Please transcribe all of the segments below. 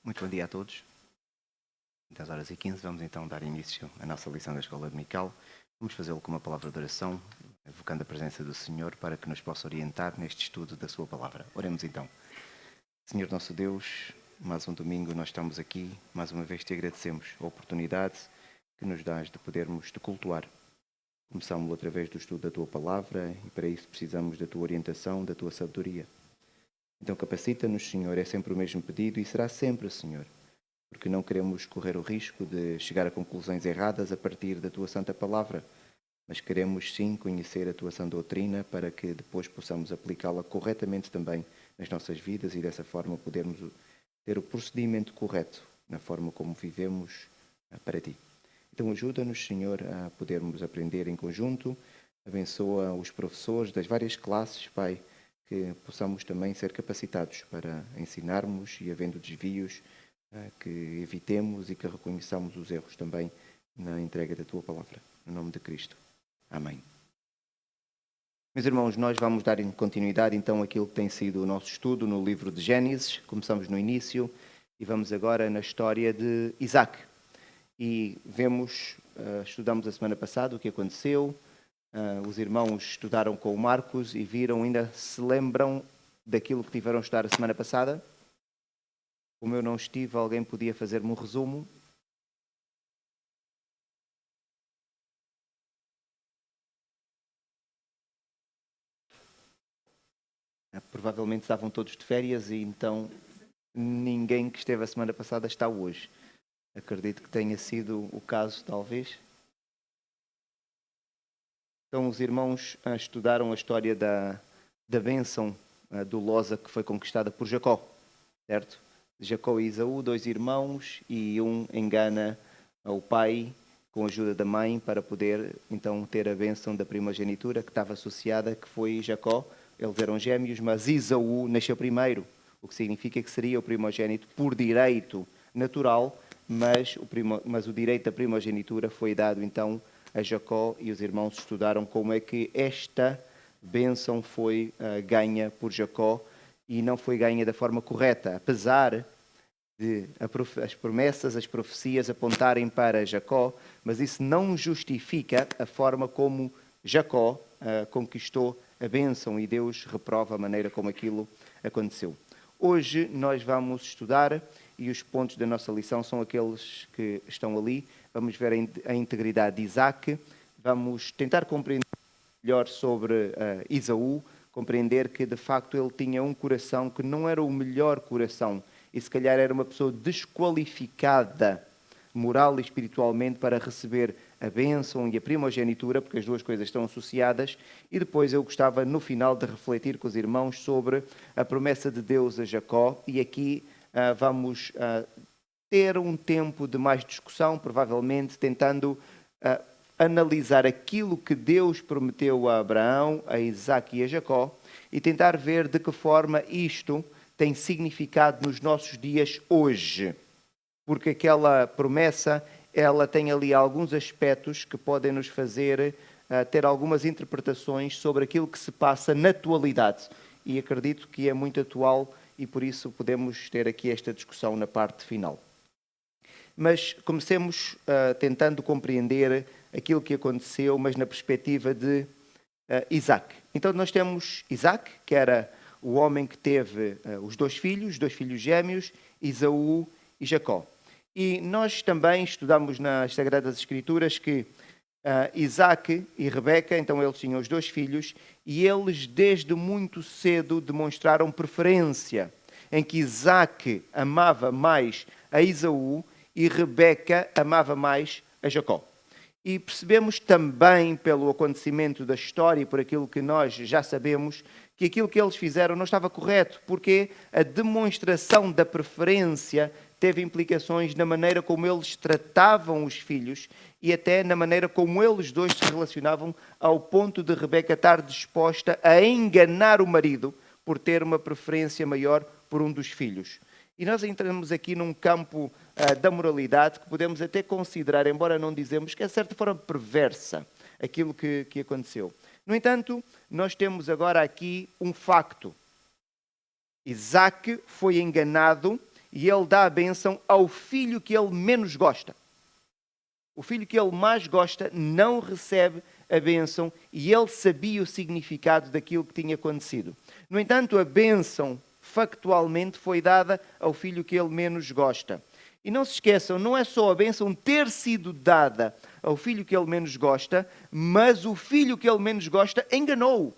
Muito bom dia a todos. 10h15, vamos então dar início à nossa lição da Escola Dominical. Vamos fazê-lo com uma palavra de oração, evocando a presença do Senhor para que nos possa orientar neste estudo da sua palavra. Oremos então. Senhor nosso Deus, mais um domingo nós estamos aqui, mais uma vez te agradecemos a oportunidade que nos dás de podermos te cultuar. Começamos através do estudo da tua palavra e para isso precisamos da tua orientação, da tua sabedoria. Então capacita-nos, Senhor, é sempre o mesmo pedido e será sempre, Senhor, porque não queremos correr o risco de chegar a conclusões erradas a partir da tua santa palavra, mas queremos sim conhecer a tua sã doutrina para que depois possamos aplicá-la corretamente também nas nossas vidas e dessa forma podermos ter o procedimento correto na forma como vivemos para ti. Então ajuda-nos, Senhor, a podermos aprender em conjunto, abençoa os professores das várias classes, Pai, que possamos também ser capacitados para ensinarmos e, havendo desvios, que evitemos e que reconheçamos os erros também na entrega da Tua Palavra. No nome de Cristo. Amém. Meus irmãos, nós vamos dar continuidade então àquilo que tem sido o nosso estudo no livro de Gênesis. Começamos no início e vamos agora na história de Isaac. E estudamos a semana passada o que aconteceu. Os irmãos estudaram com o Marcos e viram, ainda se lembram daquilo que tiveram a estudar a semana passada? Como eu não estive, alguém podia fazer-me um resumo? Provavelmente estavam todos de férias e então ninguém que esteve a semana passada está hoje. Acredito que tenha sido o caso, talvez. Então os irmãos estudaram a história da bênção do Loza que foi conquistada por Jacó, certo? Jacó e Esaú, dois irmãos, e um engana o pai com a ajuda da mãe para poder então ter a bênção da primogenitura que estava associada, que foi Jacó. Eles eram gêmeos, mas Esaú nasceu primeiro, o que significa que seria o primogênito por direito natural, mas o direito da primogenitura foi dado então a Jacó, e os irmãos estudaram como é que esta bênção foi ganha por Jacó e não foi ganha da forma correta, apesar de as promessas, as profecias apontarem para Jacó, mas isso não justifica a forma como Jacó conquistou a bênção e Deus reprova a maneira como aquilo aconteceu. Hoje nós vamos estudar e os pontos da nossa lição são aqueles que estão ali. Vamos ver a integridade de Isaac, vamos tentar compreender melhor sobre Esaú, compreender que de facto ele tinha um coração que não era o melhor coração e se calhar era uma pessoa desqualificada moral e espiritualmente para receber a bênção e a primogenitura, porque as duas coisas estão associadas. E depois eu gostava no final de refletir com os irmãos sobre a promessa de Deus a Jacó, e aqui vamos ter um tempo de mais discussão, provavelmente tentando analisar aquilo que Deus prometeu a Abraão, a Isaac e a Jacó e tentar ver de que forma isto tem significado nos nossos dias hoje. Porque aquela promessa, ela tem ali alguns aspectos que podem nos fazer ter algumas interpretações sobre aquilo que se passa na atualidade. E acredito que é muito atual e por isso podemos ter aqui esta discussão na parte final. Mas comecemos tentando compreender aquilo que aconteceu, mas na perspectiva de Isaac. Então nós temos Isaac, que era o homem que teve os dois filhos gêmeos, Esaú e Jacó. E nós também estudamos nas Sagradas Escrituras que Isaac e Rebeca, então eles tinham os dois filhos, e eles desde muito cedo demonstraram preferência, em que Isaac amava mais a Esaú e Rebeca amava mais a Jacó. E percebemos também pelo acontecimento da história e por aquilo que nós já sabemos, que aquilo que eles fizeram não estava correto, porque a demonstração da preferência teve implicações na maneira como eles tratavam os filhos e até na maneira como eles dois se relacionavam, ao ponto de Rebeca estar disposta a enganar o marido por ter uma preferência maior por um dos filhos. E nós entramos aqui num campo da moralidade que podemos até considerar, embora não dizemos, que é de certa forma perversa aquilo que aconteceu. No entanto, nós temos agora aqui um facto. Isaac foi enganado e ele dá a bênção ao filho que ele menos gosta. O filho que ele mais gosta não recebe a bênção e ele sabia o significado daquilo que tinha acontecido. No entanto, a bênção factualmente foi dada ao filho que ele menos gosta. E não se esqueçam, não é só a bênção ter sido dada ao filho que ele menos gosta, mas o filho que ele menos gosta enganou-o.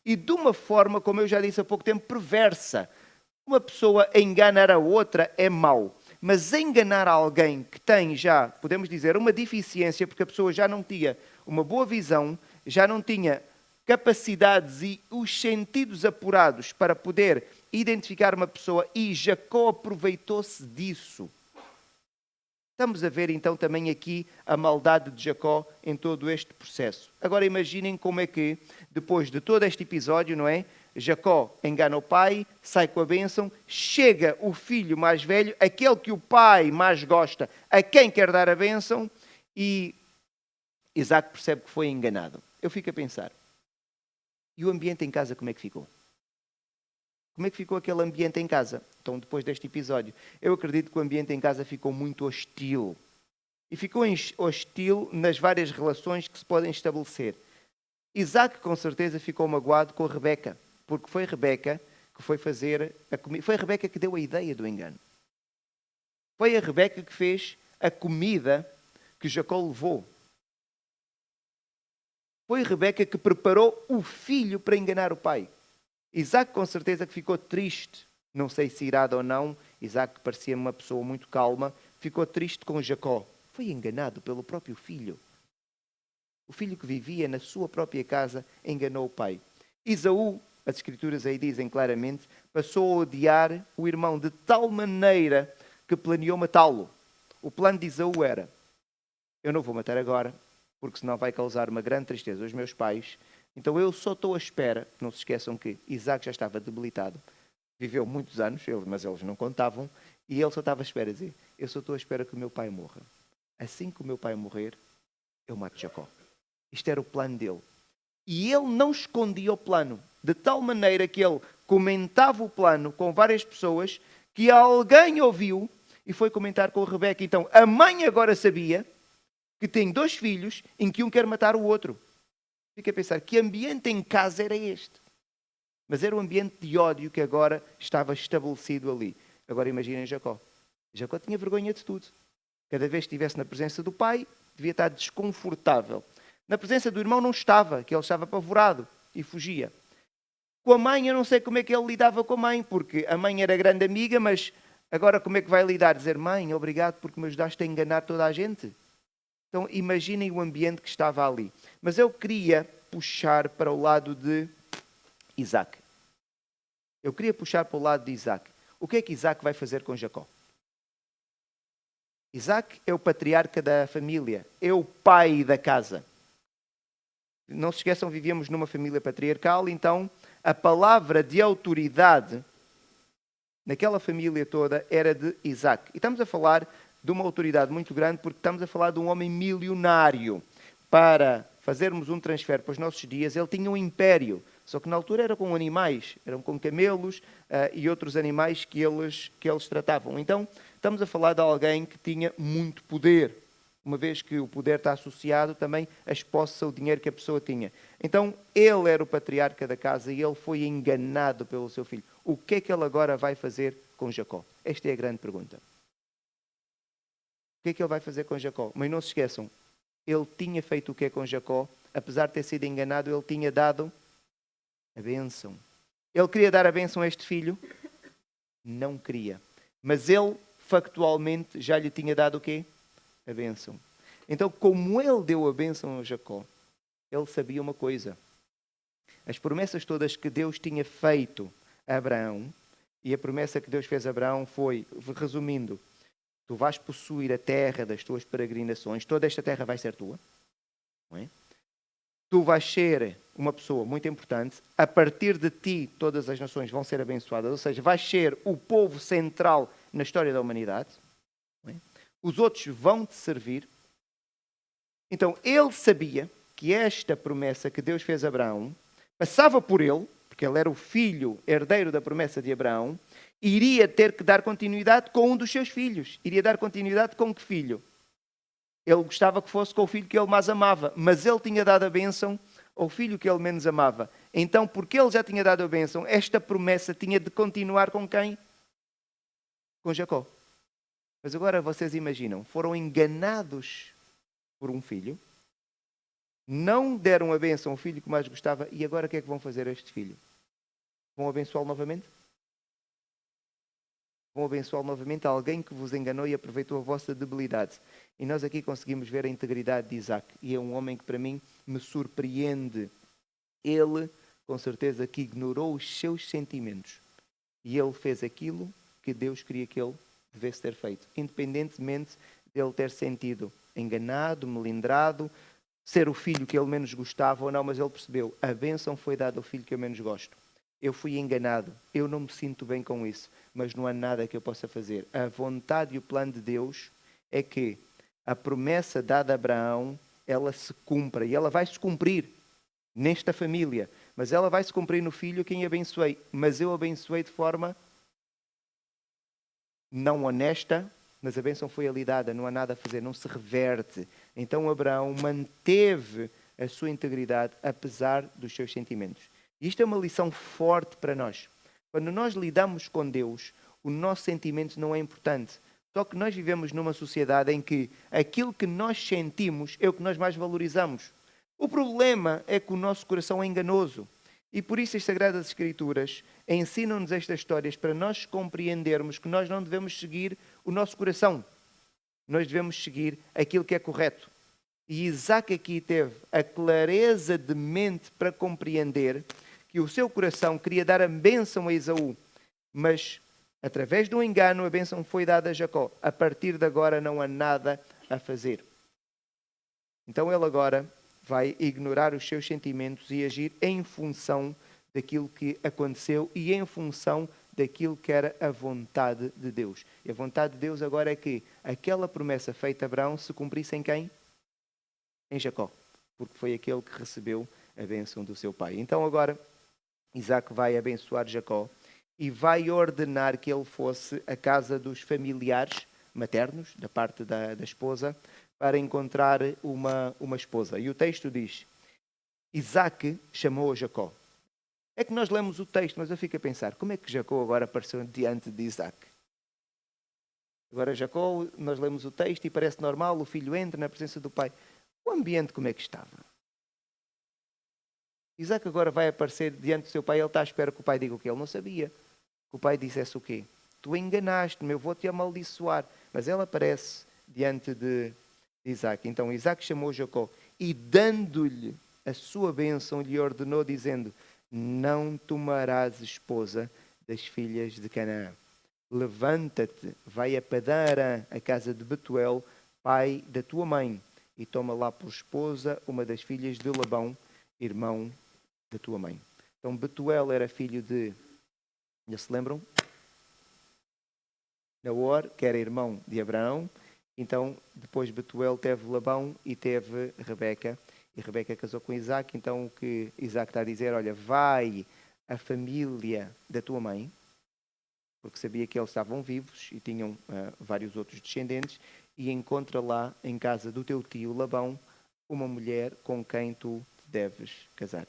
E de uma forma, como eu já disse há pouco tempo, perversa. Uma pessoa enganar a outra é mau. Mas enganar alguém que tem já, podemos dizer, uma deficiência, porque a pessoa já não tinha uma boa visão, já não tinha capacidades e os sentidos apurados para poder identificar uma pessoa, e Jacó aproveitou-se disso. Estamos a ver então também aqui a maldade de Jacó em todo este processo. Agora imaginem como é que, depois de todo este episódio, não é? Jacó engana o pai, sai com a bênção, chega o filho mais velho, aquele que o pai mais gosta, a quem quer dar a bênção, e Isaac percebe que foi enganado. Eu fico a pensar, e o ambiente em casa como é que ficou? Como é que ficou aquele ambiente em casa? Então, depois deste episódio, eu acredito que o ambiente em casa ficou muito hostil. E ficou hostil nas várias relações que se podem estabelecer. Isaac, com certeza, ficou magoado com a Rebeca, porque foi Rebeca que foi fazer a comida. Foi a Rebeca que deu a ideia do engano. Foi a Rebeca que fez a comida que Jacó levou. Foi a Rebeca que preparou o filho para enganar o pai. Isaac, com certeza, que ficou triste. Não sei se irado ou não. Isaac parecia uma pessoa muito calma. Ficou triste com Jacó. Foi enganado pelo próprio filho. O filho que vivia na sua própria casa enganou o pai. Esaú, as escrituras aí dizem claramente, passou a odiar o irmão de tal maneira que planeou matá-lo. O plano de Esaú era: eu não vou matar agora, porque senão vai causar uma grande tristeza aos meus pais. Então eu só estou à espera. Não se esqueçam que Isaac já estava debilitado. Viveu muitos anos, mas eles não contavam. E ele só estava à espera de dizer: eu só estou à espera que o meu pai morra. Assim que o meu pai morrer, eu mato Jacó. Isto era o plano dele. E ele não escondia o plano. De tal maneira que ele comentava o plano com várias pessoas, que alguém ouviu e foi comentar com a Rebeca. Então a mãe agora sabia que tem 2 filhos em que um quer matar o outro. Fica a pensar, que ambiente em casa era este? Mas era um ambiente de ódio que agora estava estabelecido ali. Agora imaginem Jacó. Jacó tinha vergonha de tudo. Cada vez que estivesse na presença do pai, devia estar desconfortável. Na presença do irmão não estava, que ele estava apavorado e fugia. Com a mãe, eu não sei como é que ele lidava com a mãe, porque a mãe era grande amiga, mas agora como é que vai lidar? Dizer: mãe, obrigado porque me ajudaste a enganar toda a gente. Então imaginem o ambiente que estava ali. Mas eu queria puxar para o lado de Isaac. Eu queria puxar para o lado de Isaac. O que é que Isaac vai fazer com Jacó? Isaac é o patriarca da família, é o pai da casa. Não se esqueçam, vivíamos numa família patriarcal, então a palavra de autoridade naquela família toda era de Isaac. E estamos a falar de uma autoridade muito grande, porque estamos a falar de um homem milionário. Para fazermos um transfer para os nossos dias, ele tinha um império, só que na altura era com animais, eram com camelos e outros animais que eles tratavam. Então, estamos a falar de alguém que tinha muito poder, uma vez que o poder está associado também às posses, ao dinheiro que a pessoa tinha. Então, ele era o patriarca da casa e ele foi enganado pelo seu filho. O que é que ele agora vai fazer com Jacó? Esta é a grande pergunta. O que é que ele vai fazer com Jacó? Mas não se esqueçam, ele tinha feito o que é com Jacó? Apesar de ter sido enganado, ele tinha dado a bênção. Ele queria dar a bênção a este filho? Não queria. Mas ele, factualmente, já lhe tinha dado o quê? A bênção. Então, como ele deu a bênção a Jacó, ele sabia uma coisa. As promessas todas que Deus tinha feito a Abraão, e a promessa que Deus fez a Abraão foi, resumindo: tu vais possuir a terra das tuas peregrinações, toda esta terra vai ser tua. Não é? Tu vais ser uma pessoa muito importante, a partir de ti todas as nações vão ser abençoadas, ou seja, vais ser o povo central na história da humanidade. Não é? Os outros vão te servir. Então ele sabia que esta promessa que Deus fez a Abraão passava por ele, porque ele era o filho herdeiro da promessa de Abraão, iria ter que dar continuidade com um dos seus filhos. Iria dar continuidade com que filho? Ele gostava que fosse com o filho que ele mais amava, mas ele tinha dado a bênção ao filho que ele menos amava. Então, porque ele já tinha dado a bênção, esta promessa tinha de continuar com quem? Com Jacó. Mas agora vocês imaginam, foram enganados por um filho, não deram a bênção ao filho que mais gostava, e agora o que é que vão fazer a este filho? Vão abençoá-lo novamente? Vão abençoá-lo novamente alguém que vos enganou e aproveitou a vossa debilidade. E nós aqui conseguimos ver a integridade de Isaac. E é um homem que para mim me surpreende. Ele, com certeza, que ignorou os seus sentimentos. E ele fez aquilo que Deus queria que ele devesse ter feito. Independentemente de ele ter sentido enganado, melindrado, ser o filho que ele menos gostava ou não, mas ele percebeu, a bênção foi dada ao filho que eu menos gosto. Eu fui enganado, eu não me sinto bem com isso, mas não há nada que eu possa fazer. A vontade e o plano de Deus é que a promessa dada a Abraão, ela se cumpra, e ela vai se cumprir nesta família, mas ela vai se cumprir no filho a quem abençoei, mas eu abençoei de forma não honesta, mas a bênção foi ali dada, não há nada a fazer, não se reverte. Então Abraão manteve a sua integridade apesar dos seus sentimentos. E isto é uma lição forte para nós. Quando nós lidamos com Deus, o nosso sentimento não é importante. Só que nós vivemos numa sociedade em que aquilo que nós sentimos é o que nós mais valorizamos. O problema é que o nosso coração é enganoso. E por isso as Sagradas Escrituras ensinam-nos estas histórias para nós compreendermos que nós não devemos seguir o nosso coração. Nós devemos seguir aquilo que é correto. E Isaac aqui teve a clareza de mente para compreender que o seu coração queria dar a bênção a Esaú, mas através do engano a bênção foi dada a Jacó. A partir de agora não há nada a fazer. Então ele agora vai ignorar os seus sentimentos e agir em função daquilo que aconteceu e em função daquilo que era a vontade de Deus. E a vontade de Deus agora é que aquela promessa feita a Abraão se cumprisse em quem? Em Jacó, porque foi aquele que recebeu a bênção do seu pai. Então agora Isaac vai abençoar Jacó e vai ordenar que ele fosse à casa dos familiares maternos, da parte da esposa, para encontrar uma esposa. E o texto diz, Isaac chamou a Jacó. É que nós lemos o texto, mas eu fico a pensar, como é que Jacó agora apareceu diante de Isaac? Agora Jacó, nós lemos o texto e parece normal, o filho entra na presença do pai. O ambiente como é que estava? Isaac agora vai aparecer diante do seu pai, ele está à espera que o pai diga o quê? Ele não sabia. Que o pai dissesse o quê? Tu enganaste-me, eu vou-te amaldiçoar. Mas ele aparece diante de Isaac. Então Isaac chamou Jacó e dando-lhe a sua bênção, lhe ordenou dizendo, não tomarás esposa das filhas de Canaã. Levanta-te, vai a Padã-Arã, a casa de Betuel, pai da tua mãe, e toma lá por esposa uma das filhas de Labão, irmão da tua mãe. Então Betuel era filho de, já se lembram? Naor, que era irmão de Abraão. Então depois Betuel teve Labão e teve Rebeca. E Rebeca casou com Isaac. Então o que Isaac está a dizer, olha, vai a família da tua mãe, porque sabia que eles estavam vivos e tinham vários outros descendentes, e encontra lá em casa do teu tio Labão uma mulher com quem tu deves casar.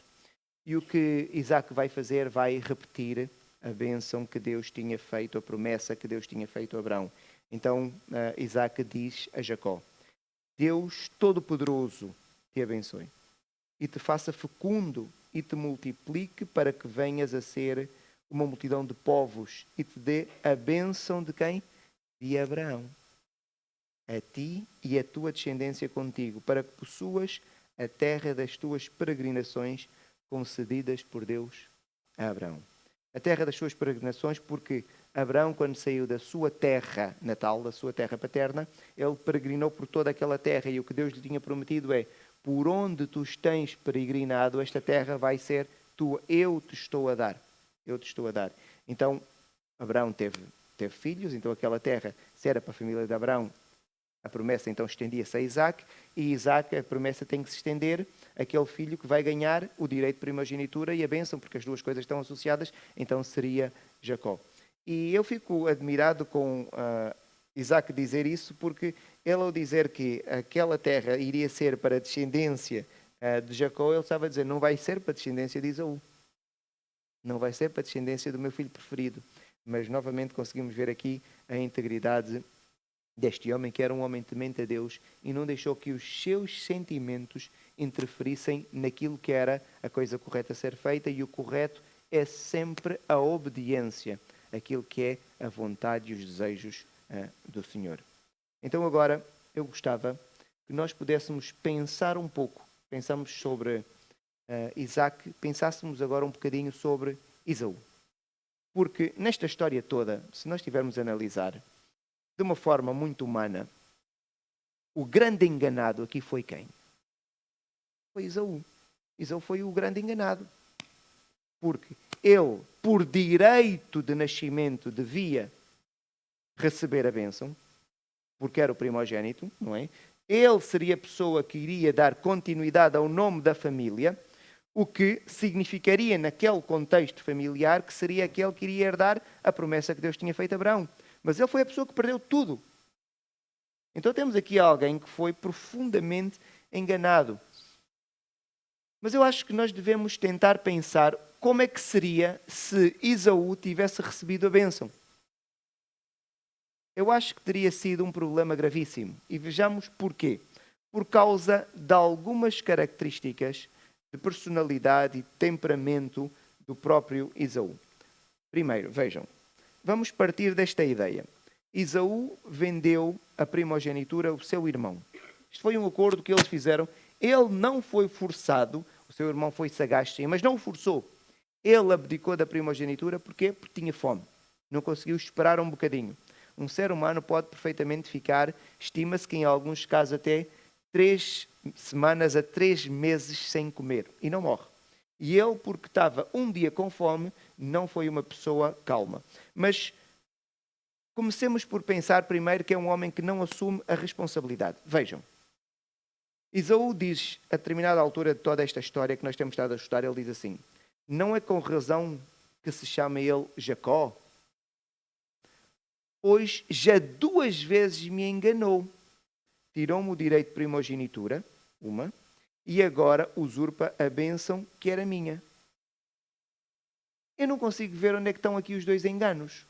E o que Isaac vai fazer, vai repetir a bênção que Deus tinha feito, a promessa que Deus tinha feito a Abraão. Então Isaac diz a Jacó, Deus Todo-Poderoso te abençoe e te faça fecundo e te multiplique para que venhas a ser uma multidão de povos e te dê a bênção de quem? De Abraão. A ti e a tua descendência contigo, para que possuas a terra das tuas peregrinações concedidas por Deus a Abraão. A terra das suas peregrinações, porque Abraão, quando saiu da sua terra natal, da sua terra paterna, ele peregrinou por toda aquela terra e o que Deus lhe tinha prometido é, por onde tu tens peregrinado, esta terra vai ser tua, eu te estou a dar. Eu te estou a dar. Então, Abraão teve filhos, então aquela terra, se era para a família de Abraão, A promessa então estendia-se a Isaac, e Isaac, a promessa tem que se estender àquele filho que vai ganhar o direito de primogenitura e a bênção, porque as duas coisas estão associadas, então seria Jacó. E eu fico admirado com Isaac dizer isso, porque ele, ao dizer que aquela terra iria ser para a descendência de Jacó, ele estava a dizer, não vai ser para a descendência de Esaú. Não vai ser para a descendência do meu filho preferido. Mas, novamente, conseguimos ver aqui a integridade deste homem, que era um homem temente a Deus e não deixou que os seus sentimentos interferissem naquilo que era a coisa correta a ser feita, e o correto é sempre a obediência, aquilo que é a vontade e os desejos do Senhor. Então agora eu gostava que nós pudéssemos pensar um pouco, pensamos sobre Isaac, pensássemos agora um bocadinho sobre Esaú. Porque nesta história toda, se nós estivermos a analisar de uma forma muito humana, o grande enganado aqui foi quem? Foi Esaú. Esaú foi o grande enganado. Porque ele, por direito de nascimento, devia receber a bênção, porque era o primogênito, não é? Ele seria a pessoa que iria dar continuidade ao nome da família, o que significaria naquele contexto familiar que seria aquele que iria herdar a promessa que Deus tinha feito a Abraão. Mas ele foi a pessoa que perdeu tudo. Então temos aqui alguém que foi profundamente enganado. Mas eu acho que nós devemos tentar pensar como é que seria se Esaú tivesse recebido a bênção. Eu acho que teria sido um problema gravíssimo. E vejamos porquê. Por causa de algumas características de personalidade e temperamento do próprio Esaú. Primeiro, vejam, vamos partir desta ideia. Esaú vendeu a primogenitura ao seu irmão. Isto foi um acordo que eles fizeram. Ele não foi forçado, o seu irmão foi sagaz sim, mas não o forçou. Ele abdicou da primogenitura, porquê? Porque tinha fome. Não conseguiu esperar um bocadinho. Um ser humano pode perfeitamente ficar, estima-se que em alguns casos até 3 semanas a 3 meses sem comer e não morre. E ele, porque estava um dia com fome, não foi uma pessoa calma. Mas comecemos por pensar primeiro que é um homem que não assume a responsabilidade. Vejam, Esaú diz, a determinada altura de toda esta história que nós temos estado a estudar, ele diz assim, não é com razão que se chama ele Jacó, pois já 2 vezes me enganou. Tirou-me o direito de primogenitura, uma, e agora usurpa a bênção que era minha. Eu não consigo ver onde é que estão aqui os 2 enganos.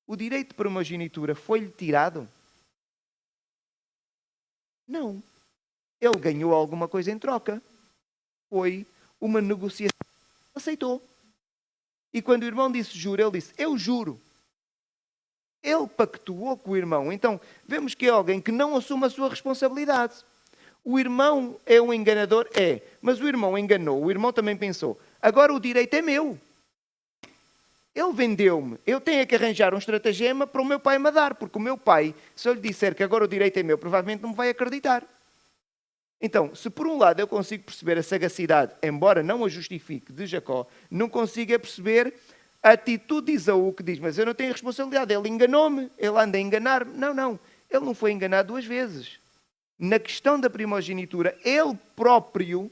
O direito de primogenitura foi-lhe tirado? Não. Ele ganhou alguma coisa em troca. Foi uma negociação. Aceitou. E quando o irmão disse juro, ele disse, eu juro. Ele pactuou com o irmão. Então, vemos que é alguém que não assume a sua responsabilidade. O irmão é um enganador? É. Mas o irmão enganou. O irmão também pensou, agora o direito é meu. Ele vendeu-me. Eu tenho que arranjar um estratagema para o meu pai me dar. Porque o meu pai, se eu lhe disser que agora o direito é meu, provavelmente não me vai acreditar. Então, se por um lado eu consigo perceber a sagacidade, embora não a justifique, de Jacó, não consigo perceber a atitude de Esaú que diz, mas eu não tenho responsabilidade, ele enganou-me, ele anda a enganar-me. Não, ele não foi enganado 2 vezes. Na questão da primogenitura, ele próprio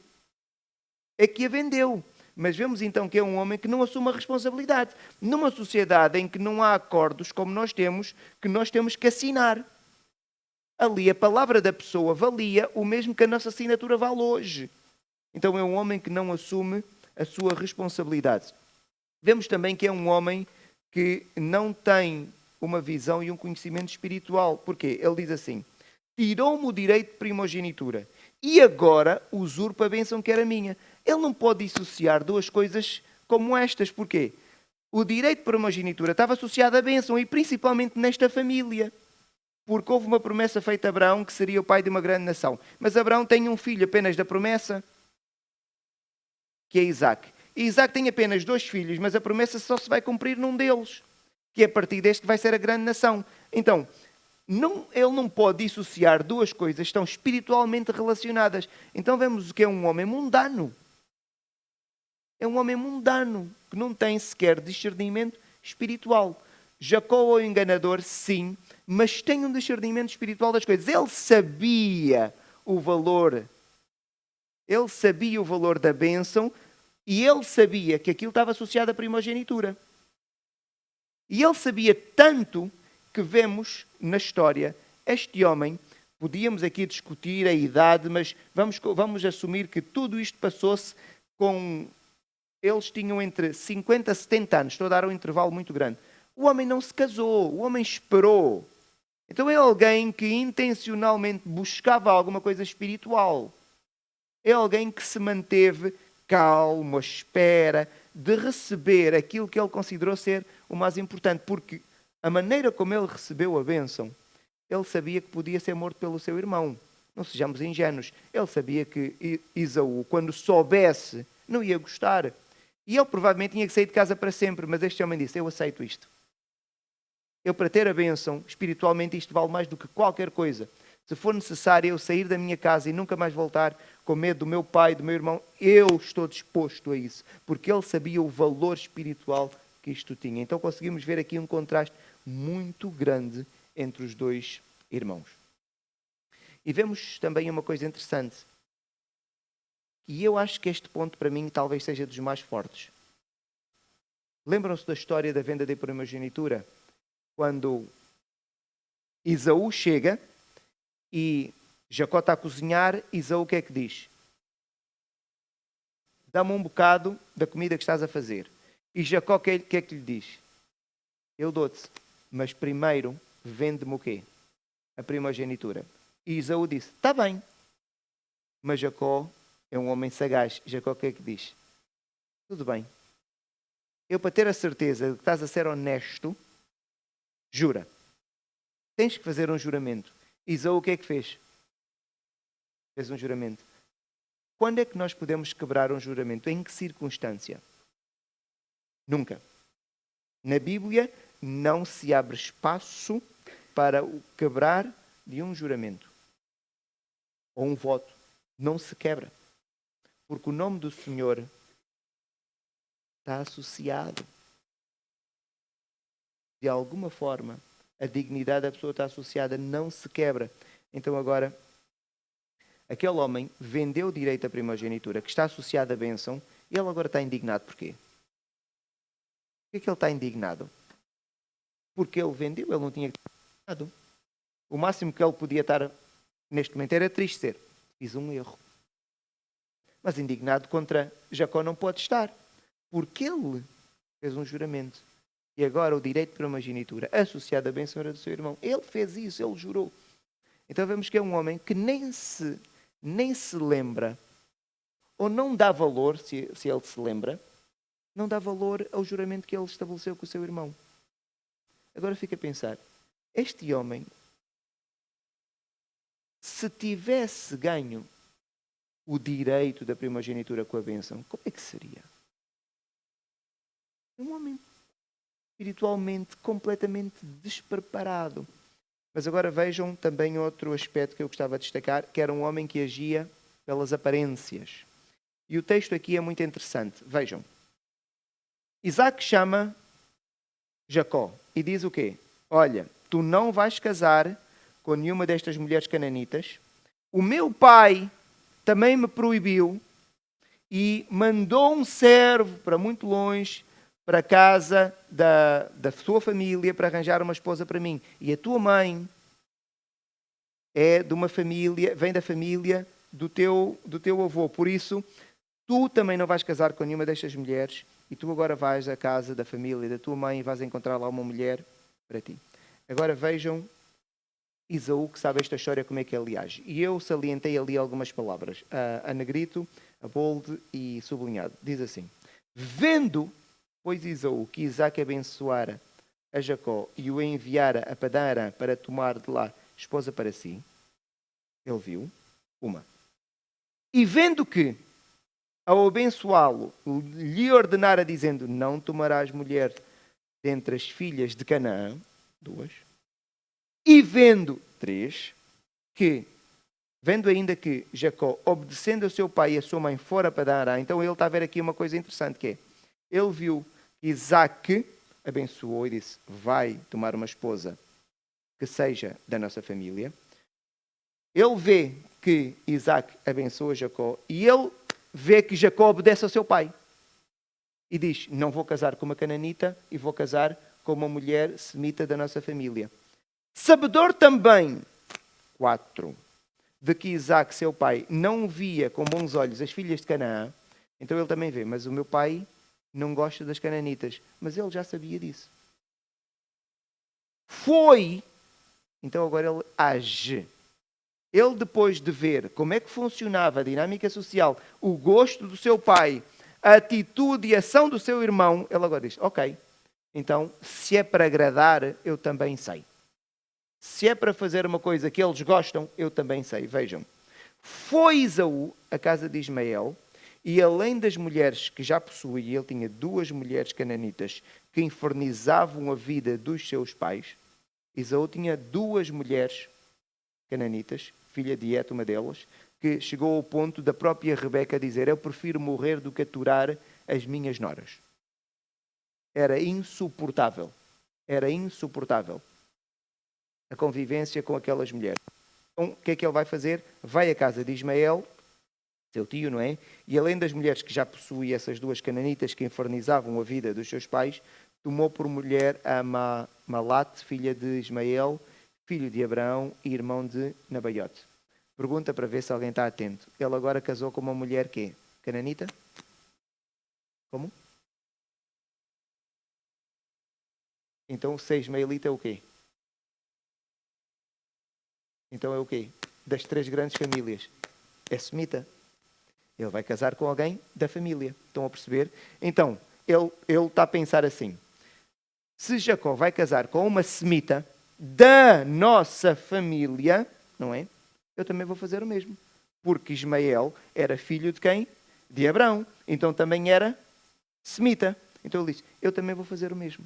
é que a vendeu. Mas vemos então que é um homem que não assume a responsabilidade. Numa sociedade em que não há acordos como nós temos, que nós temos que assinar. Ali a palavra da pessoa valia o mesmo que a nossa assinatura vale hoje. Então é um homem que não assume a sua responsabilidade. Vemos também que é um homem que não tem uma visão e um conhecimento espiritual. Porquê? Ele diz assim, tirou-me o direito de primogenitura e agora usurpa a bênção que era minha. Ele não pode dissociar 2 coisas como estas. Porquê? O direito de primogenitura estava associado à bênção e principalmente nesta família. Porque houve uma promessa feita a Abraão que seria o pai de uma grande nação. Mas Abraão tem um filho apenas da promessa, que é Isaac. E Isaac tem apenas 2 filhos, mas a promessa só se vai cumprir num deles, que é a partir deste que vai ser a grande nação. Então, ele não pode dissociar 2 coisas que estão espiritualmente relacionadas. Então vemos que é um homem mundano. É um homem mundano, que não tem sequer discernimento espiritual. Jacó é o enganador, sim, mas tem um discernimento espiritual das coisas. Ele sabia o valor. Ele sabia o valor da bênção e ele sabia que aquilo estava associado à primogenitura. E ele sabia tanto que vemos na história este homem. Podíamos aqui discutir a idade, mas vamos assumir que tudo isto passou-se com... Eles tinham entre 50 e 70 anos. Estou a dar um intervalo muito grande. O homem não se casou. O homem esperou. Então é alguém que intencionalmente buscava alguma coisa espiritual. É alguém que se manteve calmo, à espera de receber aquilo que ele considerou ser o mais importante. Porque a maneira como ele recebeu a bênção, ele sabia que podia ser morto pelo seu irmão. Não sejamos ingênuos. Ele sabia que Esaú, quando soubesse, não ia gostar. E ele provavelmente tinha que sair de casa para sempre. Mas este homem disse, eu aceito isto. Eu, para ter a bênção, espiritualmente, isto vale mais do que qualquer coisa. Se for necessário eu sair da minha casa e nunca mais voltar com medo do meu pai, do meu irmão, eu estou disposto a isso. Porque ele sabia o valor espiritual que isto tinha. Então conseguimos ver aqui um contraste muito grande entre os dois irmãos. E vemos também uma coisa interessante. E eu acho que este ponto para mim talvez seja dos mais fortes. Lembram-se da história da venda da primogenitura? Quando Esaú chega e Jacó está a cozinhar, Esaú o que é que diz? Dá-me um bocado da comida que estás a fazer. E Jacó o que é que lhe diz? Eu dou-te, mas primeiro vende-me o quê? A primogenitura. E Esaú disse, está bem. Mas Jacó é um homem sagaz. Jacó o que é que diz? Tudo bem. Eu, para ter a certeza de que estás a ser honesto, jura. Tens que fazer um juramento. Esaú o que é que fez? Fez um juramento. Quando é que nós podemos quebrar um juramento? Em que circunstância? Nunca. Na Bíblia não se abre espaço para o quebrar de um juramento. Ou um voto. Não se quebra. Porque o nome do Senhor está associado. De alguma forma, a dignidade da pessoa está associada, não se quebra. Então agora, aquele homem vendeu o direito à primogenitura, que está associado à bênção, e ele agora está indignado. Porquê? Porquê que ele está indignado? Porque ele vendeu, ele não tinha que estar indignado. O máximo que ele podia estar neste momento era triste ser. Fiz um erro. Mas indignado contra Jacó não pode estar. Porque ele fez um juramento. E agora o direito de primogenitura associado à bênção era do seu irmão. Ele fez isso, ele jurou. Então vemos que é um homem que nem se lembra, ou não dá valor, se ele se lembra, não dá valor ao juramento que ele estabeleceu com o seu irmão. Agora fica a pensar, este homem, se tivesse ganho o direito da primogenitura com a bênção, como é que seria? Um homem espiritualmente completamente despreparado. Mas agora vejam também outro aspecto que eu gostava de destacar, que era um homem que agia pelas aparências. E o texto aqui é muito interessante. Vejam. Isaac chama Jacó e diz o quê? Olha, tu não vais casar com nenhuma destas mulheres cananitas. O meu pai também me proibiu e mandou um servo para muito longe, para a casa da sua família, para arranjar uma esposa para mim. E a tua mãe é de uma família, vem da família do teu avô. Por isso, tu também não vais casar com nenhuma destas mulheres e tu agora vais à casa da família da tua mãe e vais encontrar lá uma mulher para ti. Agora vejam Esaú, que sabe esta história, como é que ele age. E eu salientei ali algumas palavras, a negrito, a bold e sublinhado. Diz assim, vendo, pois Esaú, que Isaac abençoara a Jacó e o enviara a Padã-Arã para tomar de lá esposa para si, ele viu uma. E vendo que, ao abençoá-lo, lhe ordenara dizendo, não tomarás mulher dentre as filhas de Canaã, 2. E vendo, 3, que, vendo ainda que Jacó, obedecendo ao seu pai e a sua mãe, fora para Padã-Arã, então ele está a ver aqui uma coisa interessante, que é, ele viu que Isaac abençoou e disse, vai tomar uma esposa que seja da nossa família. Ele vê que Isaac abençoa Jacó e ele vê que Jacó obedece ao seu pai. E diz, não vou casar com uma cananita e vou casar com uma mulher semita da nossa família. Sabedor também, 4, de que Isaac, seu pai, não via com bons olhos as filhas de Canaã, então ele também vê, mas o meu pai não gosta das cananitas. Mas ele já sabia disso. Então agora ele age. Ele, depois de ver como é que funcionava a dinâmica social, o gosto do seu pai, a atitude e a ação do seu irmão, ele agora diz, ok, então se é para agradar, eu também sei. Se é para fazer uma coisa que eles gostam, eu também sei. Vejam, foi Esaú à casa de Ismael, e além das mulheres que já possuía, ele tinha 2 mulheres cananitas que infernizavam a vida dos seus pais. Esaú tinha 2 mulheres cananitas, filha de Het, uma delas, que chegou ao ponto da própria Rebeca dizer, eu prefiro morrer do que aturar as minhas noras. Era insuportável. Era insuportável a convivência com aquelas mulheres. Então, o que é que ele vai fazer? Vai à casa de Ismael, seu tio, não é? E além das mulheres que já possuía essas 2 cananitas que infernizavam a vida dos seus pais, tomou por mulher a Malate, filha de Ismael, filho de Abraão e irmão de Nabaiote. Pergunta para ver se alguém está atento. Ele agora casou com uma mulher quê? Cananita? Como? Então, se ismaelita é o quê? Então é o quê? Das 3 grandes famílias. É semita. Ele vai casar com alguém da família. Estão a perceber? Então, ele está a pensar assim. Se Jacó vai casar com uma semita da nossa família, não é? Eu também vou fazer o mesmo. Porque Ismael era filho de quem? De Abraão. Então também era semita. Então ele disse, eu também vou fazer o mesmo.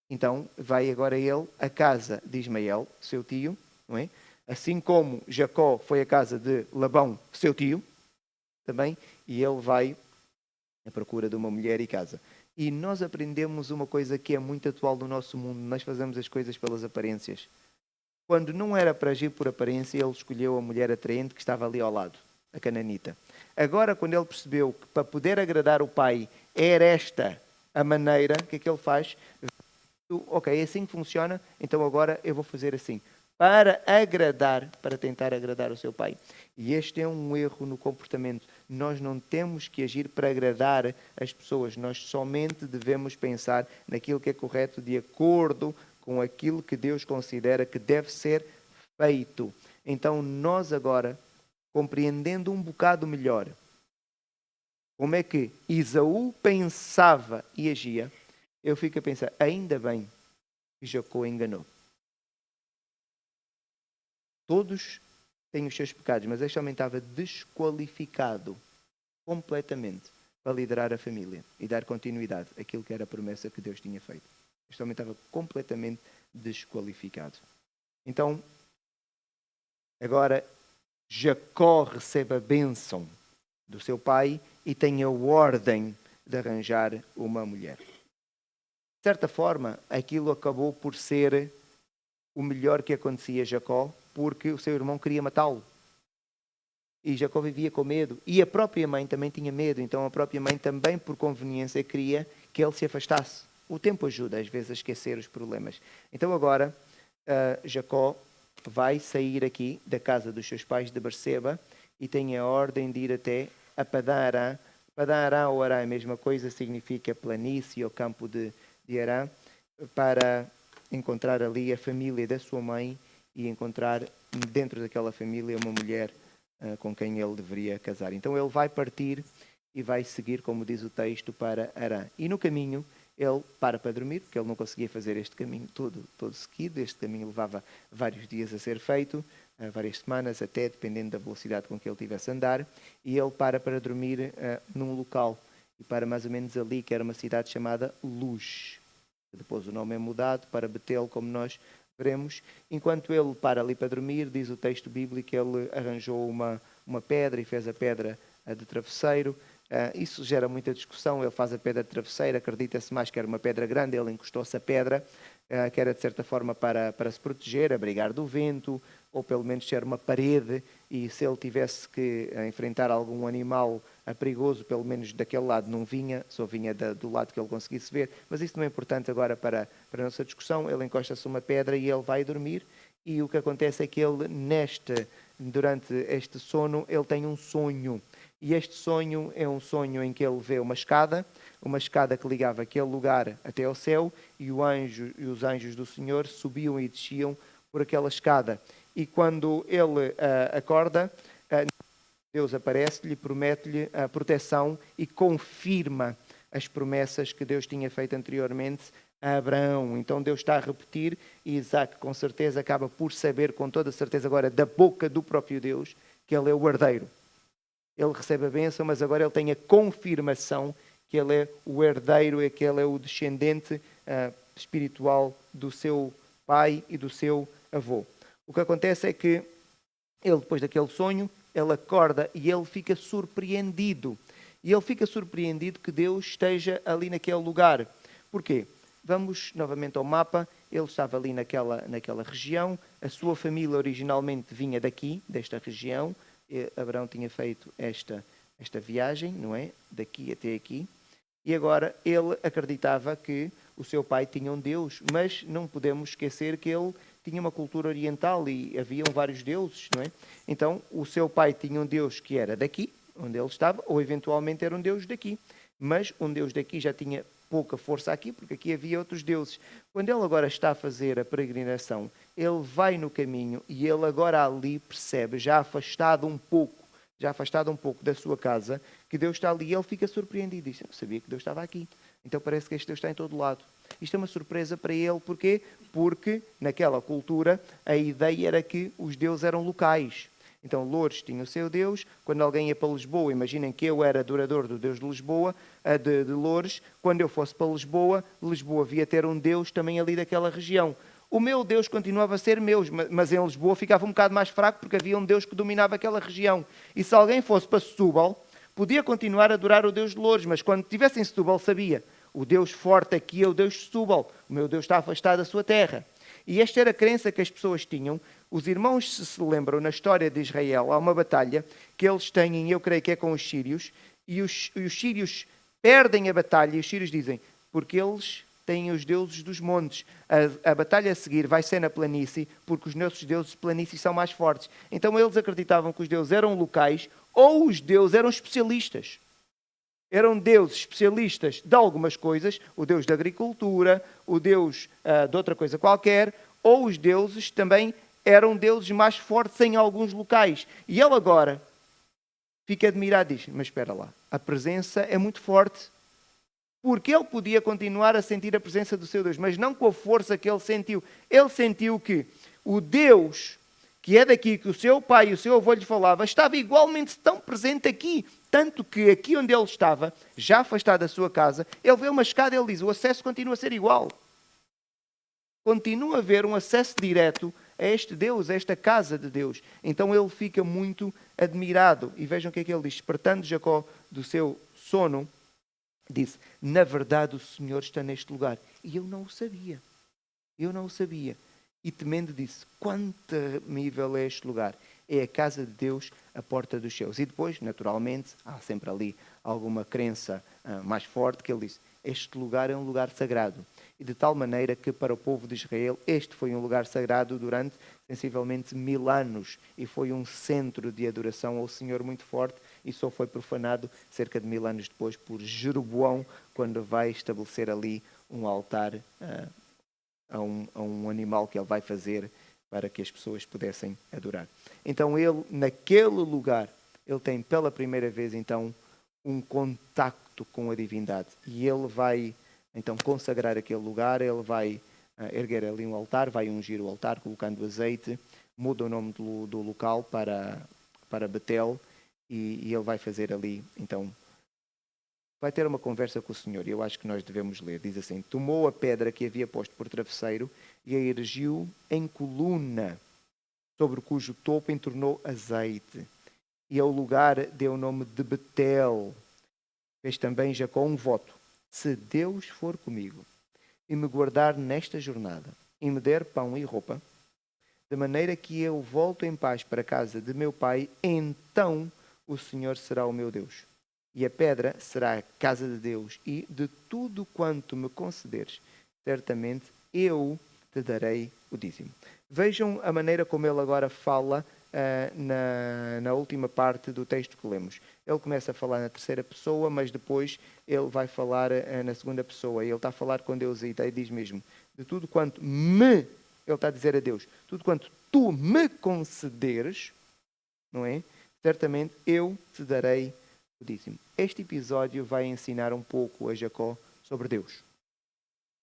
Então vai agora ele à casa de Ismael, seu tio, não é? Assim como Jacó foi à casa de Labão, seu tio, também, e ele vai à procura de uma mulher e casa. E nós aprendemos uma coisa que é muito atual no nosso mundo, nós fazemos as coisas pelas aparências. Quando não era para agir por aparência, ele escolheu a mulher atraente que estava ali ao lado, a cananita. Agora, quando ele percebeu que para poder agradar o pai era esta a maneira, o que é que ele faz? Ok, é assim que funciona, então agora eu vou fazer assim. Para tentar agradar o seu pai. E este é um erro no comportamento. Nós não temos que agir para agradar as pessoas. Nós somente devemos pensar naquilo que é correto de acordo com aquilo que Deus considera que deve ser feito. Então nós agora, compreendendo um bocado melhor como é que Esaú pensava e agia, eu fico a pensar, ainda bem que Jacó enganou. Todos têm os seus pecados, mas este homem estava desqualificado completamente para liderar a família e dar continuidade àquilo que era a promessa que Deus tinha feito. Este homem estava completamente desqualificado. Então, agora, Jacó recebe a bênção do seu pai e tem a ordem de arranjar uma mulher. De certa forma, aquilo acabou por ser o melhor que acontecia a Jacó, porque o seu irmão queria matá-lo. E Jacó vivia com medo. E a própria mãe também tinha medo. Então a própria mãe também, por conveniência, queria que ele se afastasse. O tempo ajuda, às vezes, a esquecer os problemas. Então agora, Jacó vai sair aqui da casa dos seus pais de Berseba e tem a ordem de ir até a Padan-Arã. Padan-Arã ou Arã, a mesma coisa, significa planície ou campo de Arã, para encontrar ali a família da sua mãe e encontrar dentro daquela família uma mulher com quem ele deveria casar. Então ele vai partir e vai seguir, como diz o texto, para Arã. E no caminho ele para dormir, porque ele não conseguia fazer este caminho todo seguido. Este caminho levava vários dias a ser feito, várias semanas até, dependendo da velocidade com que ele tivesse a andar. E ele para dormir num local. E para mais ou menos ali, que era uma cidade chamada Luz. Depois o nome é mudado para Betel, como nós veremos. Enquanto ele para ali para dormir, diz o texto bíblico que ele arranjou uma pedra e fez a pedra de travesseiro Isso gera muita discussão. Ele faz a pedra de travesseiro, acredita-se mais que era uma pedra grande, ele encostou-se à pedra, que era de certa forma para se proteger, abrigar do vento, ou pelo menos ser uma parede, e se ele tivesse que enfrentar algum animal perigoso, pelo menos daquele lado não vinha, só vinha do lado que ele conseguisse ver. Mas isso não é importante agora para a nossa discussão. Ele encosta-se uma pedra e ele vai dormir, e o que acontece é que ele, durante este sono, ele tem um sonho. E este sonho é um sonho em que ele vê uma escada que ligava aquele lugar até ao céu, e os anjos do Senhor subiam e desciam por aquela escada. E quando ele acorda, Deus aparece-lhe, promete-lhe a proteção e confirma as promessas que Deus tinha feito anteriormente a Abraão. Então Deus está a repetir, e Isaac com certeza acaba por saber com toda certeza agora da boca do próprio Deus que ele é o herdeiro. Ele recebe a bênção, mas agora ele tem a confirmação que ele é o herdeiro e que ele é o descendente espiritual do seu pai e do seu avô. O que acontece é que ele, depois daquele sonho, ele acorda e ele fica surpreendido. E ele fica surpreendido que Deus esteja ali naquele lugar. Porquê? Vamos novamente ao mapa. Ele estava ali naquela região. A sua família originalmente vinha daqui, desta região. Abraão tinha feito esta viagem, não é? Daqui até aqui. E agora ele acreditava que o seu pai tinha um Deus, mas não podemos esquecer que ele tinha uma cultura oriental e haviam vários deuses, não é? Então, o seu pai tinha um Deus que era daqui, onde ele estava, ou eventualmente era um Deus daqui. Mas um Deus daqui já tinha pouca força aqui, porque aqui havia outros deuses. Quando ele agora está a fazer a peregrinação, ele vai no caminho e ele agora ali percebe, já afastado um pouco da sua casa, que Deus está ali, e ele fica surpreendido. Diz: eu não sabia que Deus estava aqui. Então parece que este Deus está em todo lado. Isto é uma surpresa para ele. Porquê? Porque naquela cultura a ideia era que os deuses eram locais. Então Loures tinha o seu Deus. Quando alguém ia para Lisboa, imaginem que eu era adorador do Deus de Lisboa, de Loures. Quando eu fosse para Lisboa, Lisboa havia ter um Deus também ali daquela região. O meu Deus continuava a ser meu, mas em Lisboa ficava um bocado mais fraco, porque havia um Deus que dominava aquela região. E se alguém fosse para Setúbal, podia continuar a adorar o Deus de Loures, mas quando estivesse em Setúbal sabia: o Deus forte aqui é o Deus de Setúbal, o meu Deus está afastado da sua terra. E esta era a crença que as pessoas tinham. Os irmãos se lembram, na história de Israel, há uma batalha que eles têm, eu creio que é com os sírios, e os sírios perdem a batalha, e os sírios dizem: porque eles têm os deuses dos montes. A batalha a seguir vai ser na planície, porque os nossos deuses de planície são mais fortes. Então eles acreditavam que os deuses eram locais, ou os deuses eram especialistas. Eram deuses especialistas de algumas coisas, o deus da agricultura, o deus de outra coisa qualquer, ou os deuses também eram deuses mais fortes em alguns locais. E ele agora fica admirado e diz: mas espera lá, a presença é muito forte. Porque ele podia continuar a sentir a presença do seu Deus, mas não com a força que ele sentiu. Ele sentiu que o Deus que é daqui, que o seu pai e o seu avô lhe falava, estava igualmente tão presente aqui. Tanto que aqui onde ele estava, já afastado da sua casa, ele vê uma escada e ele diz: o acesso continua a ser igual. Continua a haver um acesso direto a este Deus, a esta casa de Deus. Então ele fica muito admirado. E vejam o que é que ele diz: despertando Jacó do seu sono, disse: na verdade o Senhor está neste lugar. E eu não o sabia. E temendo disse: quão temível é este lugar. É a casa de Deus, a porta dos céus. E depois, naturalmente, há sempre ali alguma crença mais forte, que ele disse: este lugar é um lugar sagrado. E de tal maneira que para o povo de Israel este foi um lugar sagrado durante sensivelmente 1000 anos. E foi um centro de adoração ao Senhor muito forte, e só foi profanado cerca de 1000 anos depois por Jeroboão, quando vai estabelecer ali um altar a um animal que ele vai fazer para que as pessoas pudessem adorar. Então ele, naquele lugar, ele tem pela primeira vez então um contacto com a divindade. E ele vai então consagrar aquele lugar, ele vai erguer ali um altar, vai ungir o altar colocando azeite, muda o nome do local para Betel, e ele vai fazer ali, então, vai ter uma conversa com o Senhor, e eu acho que nós devemos ler. Diz assim: tomou a pedra que havia posto por travesseiro e a erigiu em coluna, sobre cujo topo entornou azeite. E ao lugar deu o nome de Betel, Fez também Jacó um voto: se Deus for comigo e me guardar nesta jornada, e me der pão e roupa, de maneira que eu volto em paz para a casa de meu pai, então o Senhor será o meu Deus. E a pedra será a casa de Deus, e de tudo quanto me concederes, certamente eu te darei o dízimo. Vejam a maneira como ele agora fala na última parte do texto que lemos. Ele começa a falar na terceira pessoa, mas depois ele vai falar na segunda pessoa. Ele está a falar com Deus e diz mesmo: de tudo quanto ele está a dizer a Deus, tudo quanto tu me concederes, não é? Certamente eu te darei o dízimo. Este episódio vai ensinar um pouco a Jacó sobre Deus.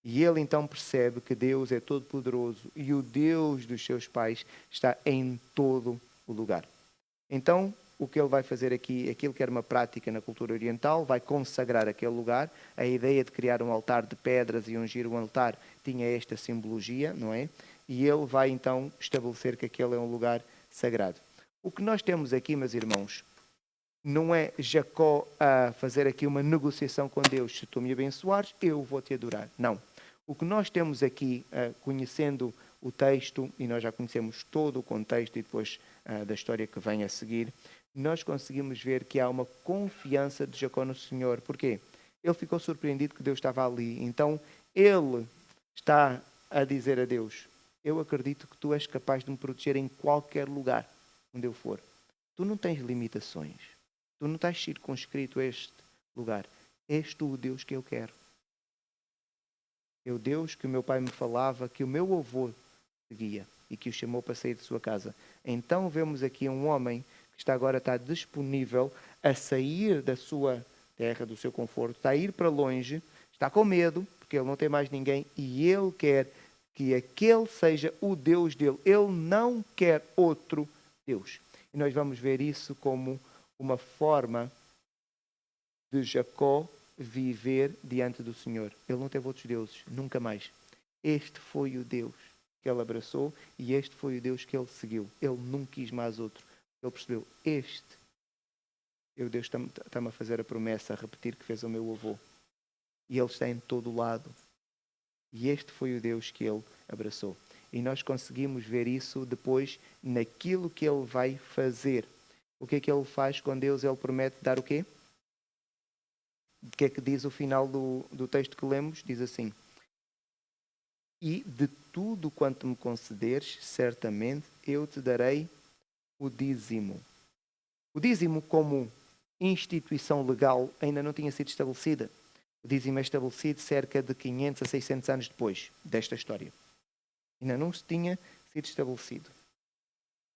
E ele então percebe que Deus é todo-poderoso e o Deus dos seus pais está em todo o lugar. Então, o que ele vai fazer aqui, aquilo que era uma prática na cultura oriental, vai consagrar aquele lugar. A ideia de criar um altar de pedras e ungir um altar tinha esta simbologia, não é? E ele vai então estabelecer que aquele é um lugar sagrado. O que nós temos aqui, meus irmãos, não é Jacó a fazer aqui uma negociação com Deus. Se tu me abençoares, eu vou te adorar. Não. O que nós temos aqui, conhecendo o texto, e nós já conhecemos todo o contexto e depois da história que vem a seguir, nós conseguimos ver que há uma confiança de Jacó no Senhor. Porquê? Ele ficou surpreendido que Deus estava ali. Então, ele está a dizer a Deus: eu acredito que tu és capaz de me proteger em qualquer lugar onde eu for. Tu não tens limitações. Tu não estás circunscrito a este lugar. És tu o Deus que eu quero. É o Deus que o meu pai me falava, que o meu avô seguia e que o chamou para sair de sua casa. Então vemos aqui um homem que está disponível a sair da sua terra, do seu conforto, está a ir para longe, está com medo, porque ele não tem mais ninguém, e ele quer que aquele seja o Deus dele. Ele não quer outro Deus. E nós vamos ver isso como uma forma de Jacó viver diante do Senhor. Ele não teve outros deuses, nunca mais. Este foi o Deus que ele abraçou e este foi o Deus que ele seguiu. Ele não quis mais outro. Ele percebeu: este é o Deus que está-me a fazer a promessa, a repetir que fez ao meu avô. E ele está em todo o lado. E este foi o Deus que ele abraçou. E nós conseguimos ver isso depois naquilo que ele vai fazer. O que é que ele faz com Deus? Ele promete dar o quê? O que é que diz o final do texto que lemos? Diz assim: e de tudo quanto me concederes, certamente eu te darei o dízimo. O dízimo, como instituição legal, ainda não tinha sido estabelecida. O dízimo é estabelecido cerca de 500 a 600 anos depois desta história. Ainda não se tinha sido estabelecido.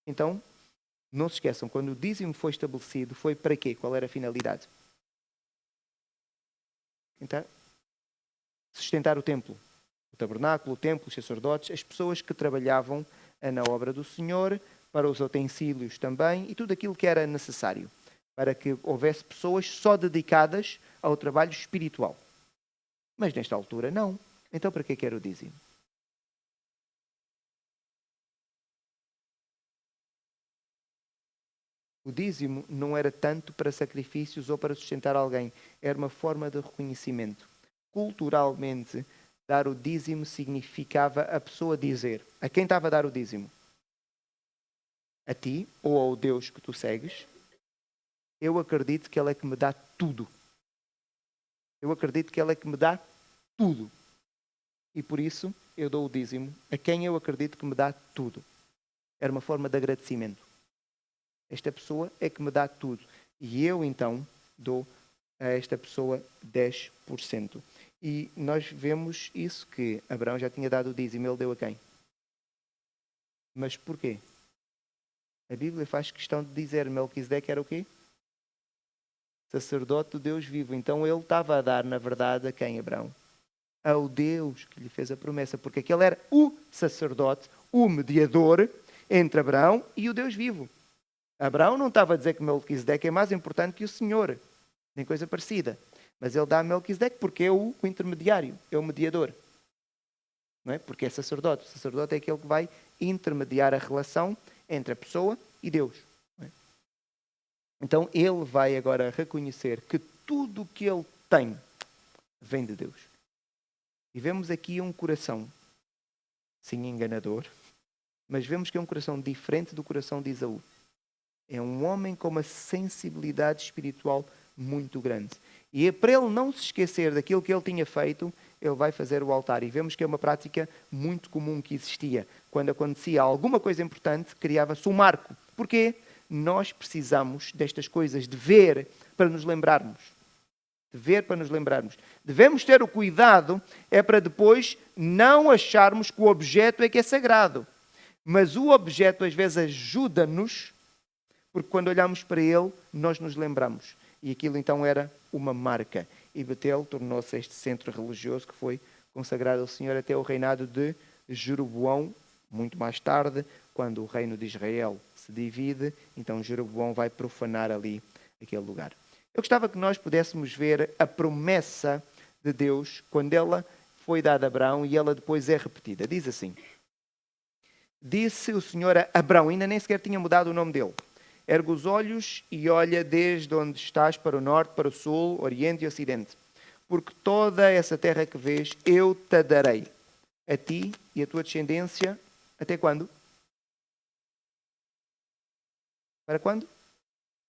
Então, não se esqueçam, quando o dízimo foi estabelecido, foi para quê? Qual era a finalidade? Então, sustentar o templo. O tabernáculo, o templo, os sacerdotes, as pessoas que trabalhavam na obra do Senhor, para os utensílios também, e tudo aquilo que era necessário, para que houvesse pessoas só dedicadas ao trabalho espiritual. Mas nesta altura, não. Então, para que era o dízimo? O dízimo não era tanto para sacrifícios ou para sustentar alguém. Era uma forma de reconhecimento. Culturalmente, dar o dízimo significava a pessoa dizer: a quem estava a dar o dízimo? A ti ou ao Deus que tu segues? Eu acredito que Ele é que me dá tudo. Eu acredito que Ele é que me dá tudo. E por isso eu dou o dízimo a quem eu acredito que me dá tudo. Era uma forma de agradecimento. Esta pessoa é que me dá tudo. E eu então dou a esta pessoa 10%. E nós vemos isso, que Abraão já tinha dado o dízimo, ele deu a quem? Mas porquê? A Bíblia faz questão de dizer: Melquisedeque era o quê? Sacerdote do Deus vivo. Então ele estava a dar, na verdade, a quem, Abraão? Ao Deus que lhe fez a promessa, porque aquele era o sacerdote, o mediador entre Abraão e o Deus vivo. Abraão não estava a dizer que Melquisedeque é mais importante que o Senhor, nem coisa parecida. Mas ele dá a Melquisedeque porque é o intermediário, é o mediador. Não é? Porque é sacerdote. O sacerdote é aquele que vai intermediar a relação entre a pessoa e Deus. Não é? Então ele vai agora reconhecer que tudo o que ele tem vem de Deus. E vemos aqui um coração, sim, enganador, mas vemos que é um coração diferente do coração de Esaú. É um homem com uma sensibilidade espiritual muito grande. E para ele não se esquecer daquilo que ele tinha feito, ele vai fazer o altar. E vemos que é uma prática muito comum que existia. Quando acontecia alguma coisa importante, criava-se um marco. Porquê? Nós precisamos destas coisas, de ver para nos lembrarmos. De ver para nos lembrarmos. Devemos ter o cuidado, é para depois não acharmos que o objeto é que é sagrado. Mas o objeto às vezes ajuda-nos, porque quando olhamos para ele, nós nos lembramos. E aquilo então era uma marca. E Betel tornou-se este centro religioso que foi consagrado ao Senhor até o reinado de Jeroboão. Muito mais tarde, quando o reino de Israel se divide, então Jeroboão vai profanar ali aquele lugar. Eu gostava que nós pudéssemos ver a promessa de Deus quando ela foi dada a Abraão e ela depois é repetida. Diz assim: disse o Senhor a Abraão, ainda nem sequer tinha mudado o nome dele: ergue os olhos e olha desde onde estás para o norte, para o sul, oriente e ocidente. Porque toda essa terra que vês, eu te darei, a ti e a tua descendência. Até quando? Para quando?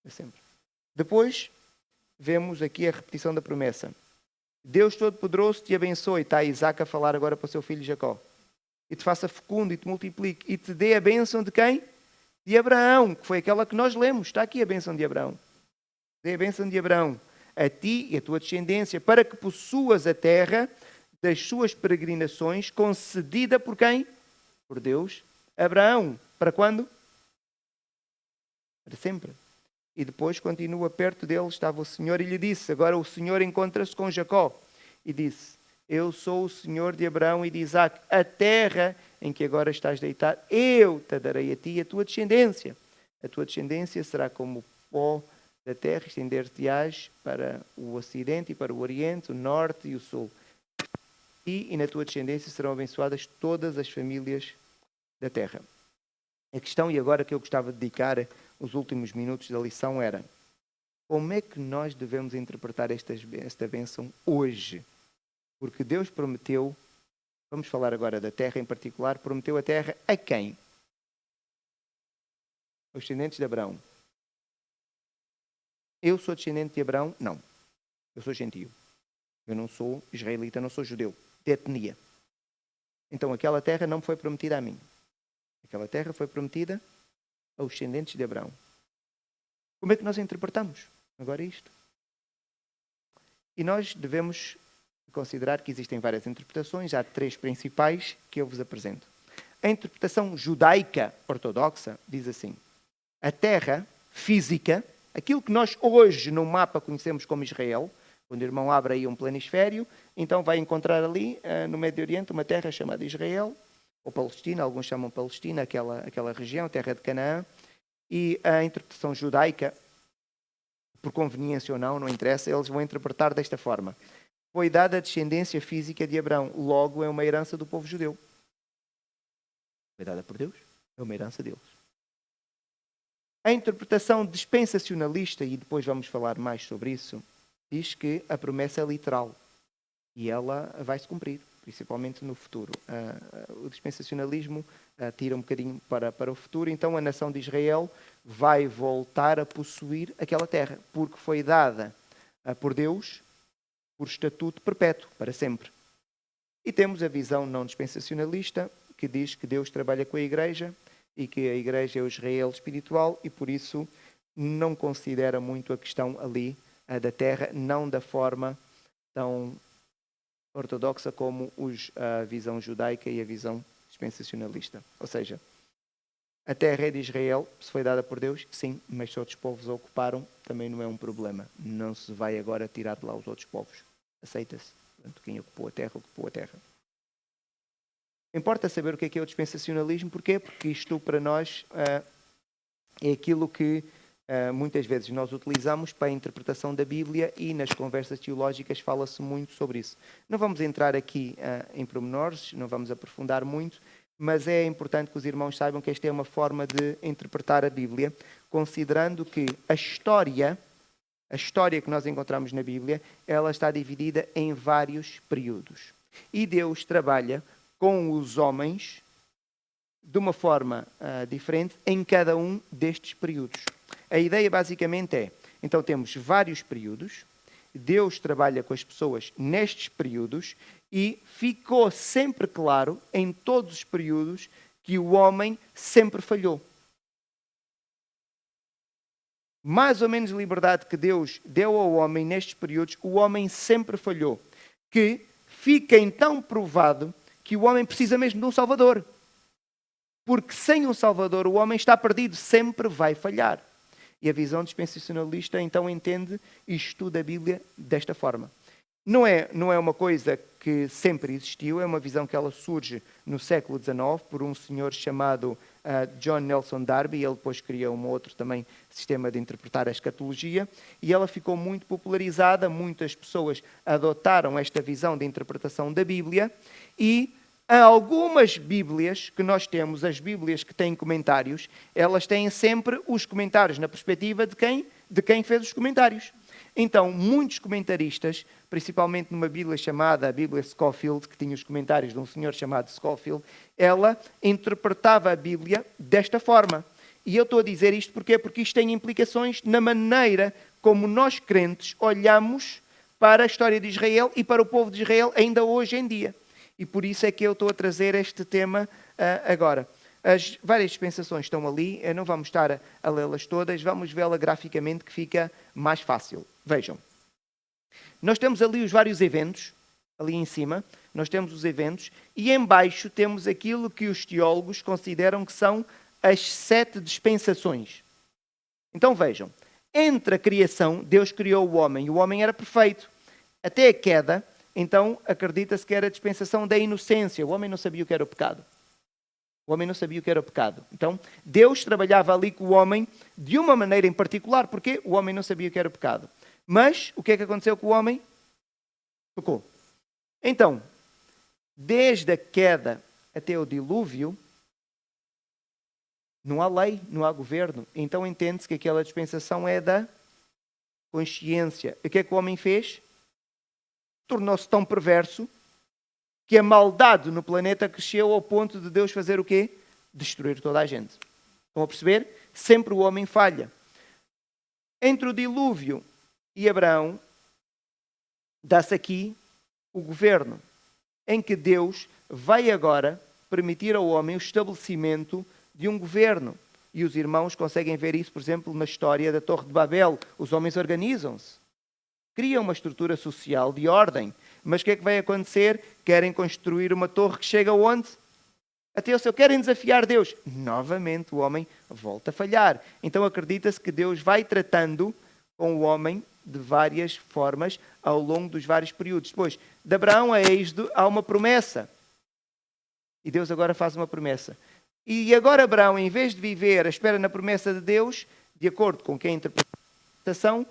Para sempre. Depois, vemos aqui a repetição da promessa. Deus Todo-Poderoso te abençoe. Está Isaac a falar agora para o seu filho Jacó. E te faça fecundo e te multiplique. E te dê a bênção de quem? De Abraão, que foi aquela que nós lemos. Está aqui a bênção de Abraão. Dê a bênção de Abraão a ti e a tua descendência, para que possuas a terra das suas peregrinações, concedida por quem? Por Deus. Abraão. Para quando? Para sempre. E depois continua perto dele, estava o Senhor e lhe disse, agora o Senhor encontra-se com Jacó. E disse, eu sou o Senhor de Abraão e de Isaac. A terra em que agora estás deitado, eu te darei a ti e a tua descendência. A tua descendência será como o pó da terra, estender-te-ás para o ocidente e para o oriente, o norte e o sul. E na tua descendência serão abençoadas todas as famílias da terra. A questão, e agora que eu gostava de dedicar os últimos minutos da lição, era como é que nós devemos interpretar esta bênção hoje? Porque Deus prometeu, vamos falar agora da terra em particular, prometeu a terra a quem? Os descendentes de Abraão. Eu sou descendente de Abraão? Não. Eu sou gentio. Eu não sou israelita, não sou judeu, de etnia. Então aquela terra não foi prometida a mim. Aquela terra foi prometida aos descendentes de Abraão. Como é que nós interpretamos agora isto? E nós devemos considerar que existem várias interpretações. Há 3 principais que eu vos apresento. A interpretação judaica ortodoxa diz assim: a terra física, aquilo que nós hoje no mapa conhecemos como Israel, quando o irmão abre aí um planisfério, então vai encontrar ali no Médio Oriente uma terra chamada Israel, ou Palestina, alguns chamam Palestina, aquela região, terra de Canaã. E a interpretação judaica, por conveniência ou não, não interessa, eles vão interpretar desta forma: foi dada a descendência física de Abraão, logo é uma herança do povo judeu. Foi dada por Deus, é uma herança deles. A interpretação dispensacionalista, e depois vamos falar mais sobre isso, diz que a promessa é literal e ela vai se cumprir, principalmente no futuro. O dispensacionalismo tira um bocadinho para o futuro, então a nação de Israel vai voltar a possuir aquela terra, porque foi dada por Deus por estatuto perpétuo, para sempre. E temos a visão não dispensacionalista, que diz que Deus trabalha com a Igreja e que a Igreja é o Israel espiritual e por isso não considera muito a questão ali da terra, não da forma tão ortodoxa como a visão judaica e a visão dispensacionalista. Ou seja, a terra é de Israel, se foi dada por Deus, sim, mas se outros povos a ocuparam, também não é um problema. Não se vai agora tirar de lá os outros povos. Aceita-se. Portanto, quem ocupou a terra, ocupou a terra. Importa saber o que é o dispensacionalismo. Porquê? Porque isto para nós é aquilo que muitas vezes nós utilizamos para a interpretação da Bíblia e nas conversas teológicas fala-se muito sobre isso. Não vamos entrar aqui em pormenores, não vamos aprofundar muito, mas é importante que os irmãos saibam que esta é uma forma de interpretar a Bíblia, considerando que a história a história que nós encontramos na Bíblia, ela está dividida em vários períodos. E Deus trabalha com os homens de uma forma diferente em cada um destes períodos. A ideia basicamente é, então temos vários períodos, Deus trabalha com as pessoas nestes períodos e ficou sempre claro em todos os períodos que o homem sempre falhou. Mais ou menos liberdade que Deus deu ao homem nestes períodos, o homem sempre falhou. Que fica então provado que o homem precisa mesmo de um Salvador. Porque sem um Salvador o homem está perdido, sempre vai falhar. E a visão dispensacionalista então entende e estuda a Bíblia desta forma. Não é uma coisa que sempre existiu, é uma visão que ela surge no século XIX por um senhor chamado John Nelson Darby. Ele depois criou um outro também sistema de interpretar a escatologia e ela ficou muito popularizada, muitas pessoas adotaram esta visão de interpretação da Bíblia e algumas Bíblias que nós temos, as Bíblias que têm comentários, elas têm sempre os comentários na perspectiva de quem fez os comentários. Então, muitos comentaristas, principalmente numa Bíblia chamada a Bíblia Scofield, que tinha os comentários de um senhor chamado Scofield, ela interpretava a Bíblia desta forma. E eu estou a dizer isto porque isto tem implicações na maneira como nós crentes olhamos para a história de Israel e para o povo de Israel ainda hoje em dia. E por isso é que eu estou a trazer este tema agora. As várias dispensações estão ali, não vamos estar a lê-las todas, vamos vê-la graficamente que fica mais fácil. Vejam, nós temos ali os vários eventos, ali em cima, nós temos os eventos, e em baixo temos aquilo que os teólogos consideram que são as 7 dispensações. Então vejam, entre a criação, Deus criou o homem era perfeito, até a queda, então acredita-se que era a dispensação da inocência, o homem não sabia o que era o pecado. O homem não sabia o que era o pecado. Então, Deus trabalhava ali com o homem de uma maneira em particular, porque o homem não sabia o que era o pecado. Mas, o que é que aconteceu com o homem? Pecou. Então, desde a queda até o dilúvio, não há lei, não há governo. Então, entende-se que aquela dispensação é da consciência. E o que é que o homem fez? Tornou-se tão perverso que a maldade no planeta cresceu ao ponto de Deus fazer o quê? Destruir toda a gente. Estão a perceber? Sempre o homem falha. Entre o dilúvio e Abraão, dá-se aqui o governo, em que Deus vai agora permitir ao homem o estabelecimento de um governo. E os irmãos conseguem ver isso, por exemplo, na história da Torre de Babel. Os homens organizam-se. Criam uma estrutura social de ordem. Mas o que é que vai acontecer? Querem construir uma torre que chega aonde? Até o céu. Querem desafiar Deus. Novamente o homem volta a falhar. Então acredita-se que Deus vai tratando com o homem de várias formas ao longo dos vários períodos. Depois, de Abraão a Êxodo, há uma promessa. E Deus agora faz uma promessa. E agora Abraão, em vez de viver à espera na promessa de Deus, de acordo com quem interpreta a interpretação,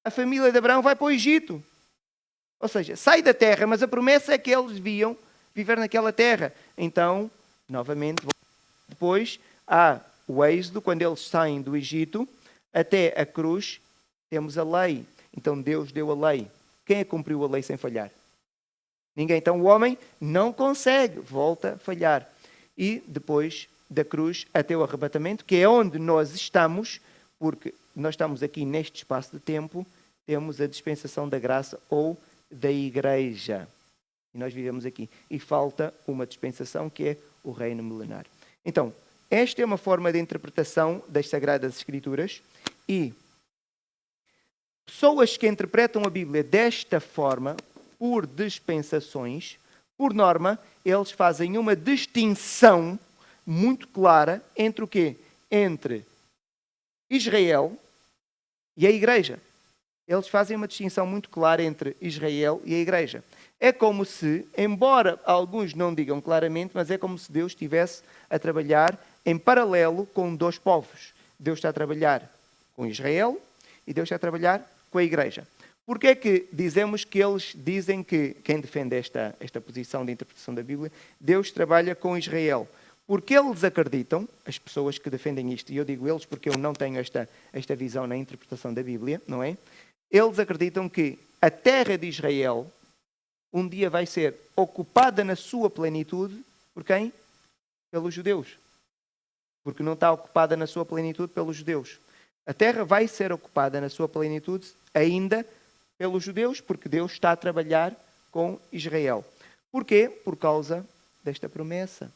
a família de Abraão vai para o Egito. Ou seja, sai da terra, mas a promessa é que eles deviam viver naquela terra. Então, novamente, depois há o êxodo, quando eles saem do Egito, até a cruz, temos a lei. Então Deus deu a lei. Quem é que cumpriu a lei sem falhar? Ninguém. Então o homem não consegue, volta a falhar. E depois da cruz até o arrebatamento, que é onde nós estamos, porque nós estamos aqui neste espaço de tempo, temos a dispensação da graça ou da igreja. E nós vivemos aqui. E falta uma dispensação que é o reino milenar. Então, esta é uma forma de interpretação das Sagradas Escrituras e pessoas que interpretam a Bíblia desta forma, por dispensações, por norma, eles fazem uma distinção muito clara entre o quê? Entre Israel e a igreja. Eles fazem uma distinção muito clara entre Israel e a igreja. É como se, embora alguns não digam claramente, mas é como se Deus estivesse a trabalhar em paralelo com dois povos. Deus está a trabalhar com Israel e Deus está a trabalhar com a igreja. Porquê é que dizemos que eles dizem que, quem defende esta posição de interpretação da Bíblia, Deus trabalha com Israel? Porque eles acreditam, as pessoas que defendem isto, e eu digo eles porque eu não tenho esta visão na interpretação da Bíblia, não é? Eles acreditam que a terra de Israel um dia vai ser ocupada na sua plenitude por quem? Pelos judeus. Porque não está ocupada na sua plenitude pelos judeus. A terra vai ser ocupada na sua plenitude ainda pelos judeus, porque Deus está a trabalhar com Israel. Porquê? Por causa desta promessa.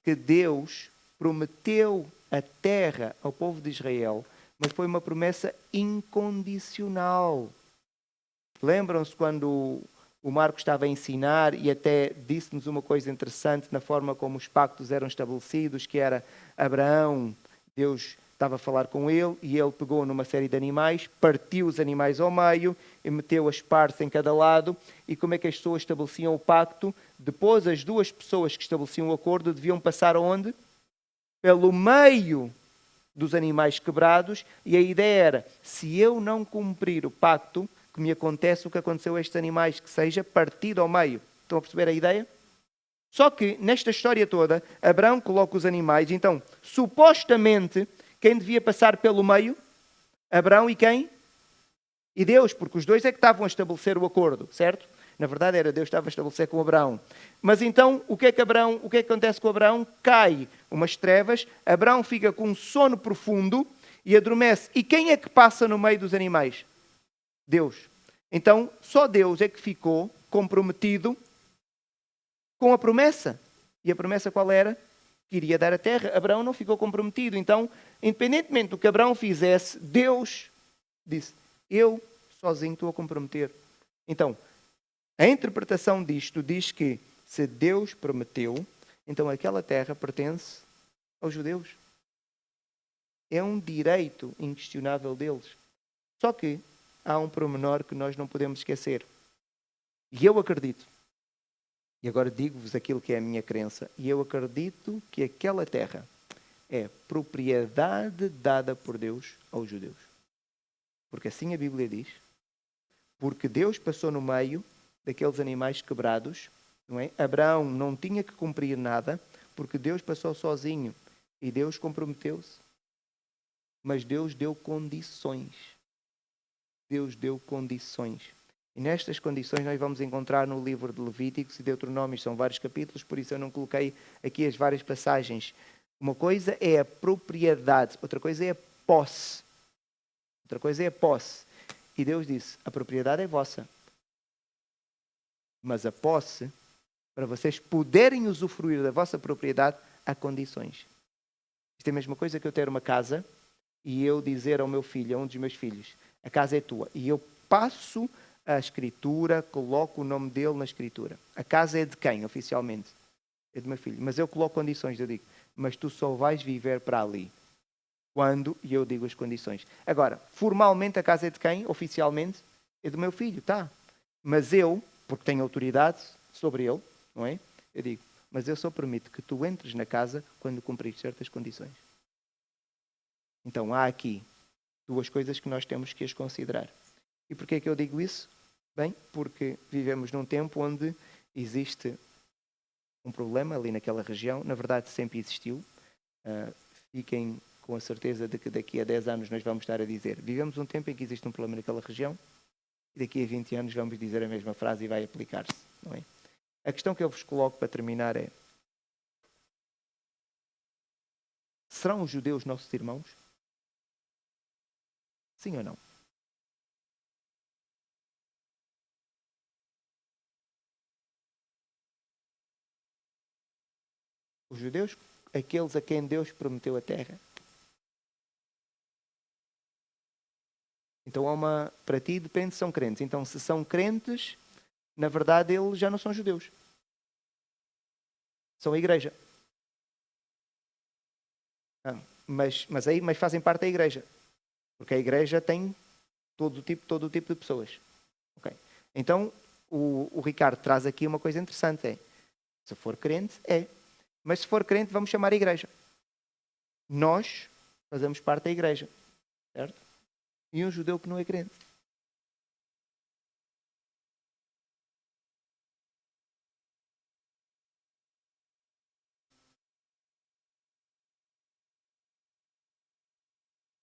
Que Deus prometeu a terra ao povo de Israel, mas foi uma promessa incondicional. Lembram-se quando o Marcos estava a ensinar e até disse-nos uma coisa interessante na forma como os pactos eram estabelecidos, que era Abraão, Deus estava a falar com ele e ele pegou numa série de animais, partiu os animais ao meio e meteu as partes em cada lado. E como é que as pessoas estabeleciam o pacto? Depois as duas pessoas que estabeleciam o acordo deviam passar aonde? Pelo meio dos animais quebrados, e a ideia era, se eu não cumprir o pacto, que me acontece o que aconteceu a estes animais, que seja partido ao meio. Estão a perceber a ideia? Só que, nesta história toda, Abraão coloca os animais, então, supostamente, quem devia passar pelo meio? Abraão e quem? E Deus, porque os dois é que estavam a estabelecer o acordo, certo? Na verdade era Deus que estava a estabelecer com Abraão. Mas então, o que é que acontece com Abraão? Cai umas trevas, Abraão fica com um sono profundo e adormece. E quem é que passa no meio dos animais? Deus. Então, só Deus é que ficou comprometido com a promessa. E a promessa qual era? Que iria dar a terra. Abraão não ficou comprometido. Então, independentemente do que Abraão fizesse, Deus disse, eu sozinho estou a comprometer. Então, a interpretação disto diz que se Deus prometeu, então aquela terra pertence aos judeus. É um direito inquestionável deles. Só que há um pormenor que nós não podemos esquecer. E eu acredito, e agora digo-vos aquilo que é a minha crença, e eu acredito que aquela terra é propriedade dada por Deus aos judeus. Porque assim a Bíblia diz, porque Deus passou no meio daqueles animais quebrados, não é? Abraão não tinha que cumprir nada, porque Deus passou sozinho e Deus comprometeu-se. Mas Deus deu condições. Deus deu condições. E nestas condições nós vamos encontrar no livro de Levíticos e Deuteronômio, são vários capítulos, por isso eu não coloquei aqui as várias passagens. Uma coisa é a propriedade, outra coisa é a posse. Outra coisa é a posse. E Deus disse, a propriedade é vossa. Mas a posse, para vocês poderem usufruir da vossa propriedade, há condições. Isto é a mesma coisa que eu ter uma casa e eu dizer ao meu filho, a um dos meus filhos, a casa é tua. E eu passo a escritura, coloco o nome dele na escritura. A casa é de quem, oficialmente? É do meu filho. Mas eu coloco condições, eu digo, mas tu só vais viver para ali. Quando? E eu digo as condições. Agora, formalmente a casa é de quem? Oficialmente? É do meu filho, tá. Mas eu, porque tenho autoridade sobre ele, não é? Eu digo, mas eu só permito que tu entres na casa quando cumprir certas condições. Então há aqui duas coisas que nós temos que as considerar. E porquê é que eu digo isso? Bem, porque vivemos num tempo onde existe um problema ali naquela região. Na verdade, sempre existiu. Fiquem com a certeza de que daqui a 10 anos nós vamos estar a dizer vivemos um tempo em que existe um problema naquela região e daqui a 20 anos vamos dizer a mesma frase e vai aplicar-se, não é? A questão que eu vos coloco para terminar é: serão os judeus nossos irmãos? Sim ou não? Os judeus, aqueles a quem Deus prometeu a terra. Então há uma... Para ti depende se são crentes. Então se são crentes, na verdade eles já não são judeus. São a igreja. Mas fazem parte da igreja. Porque a igreja tem todo o tipo de pessoas. Okay. Então o Ricardo traz aqui uma coisa interessante. É, se for crente, é. Mas se for crente, vamos chamar a igreja. Nós fazemos parte da igreja. Certo? E um judeu que não é crente.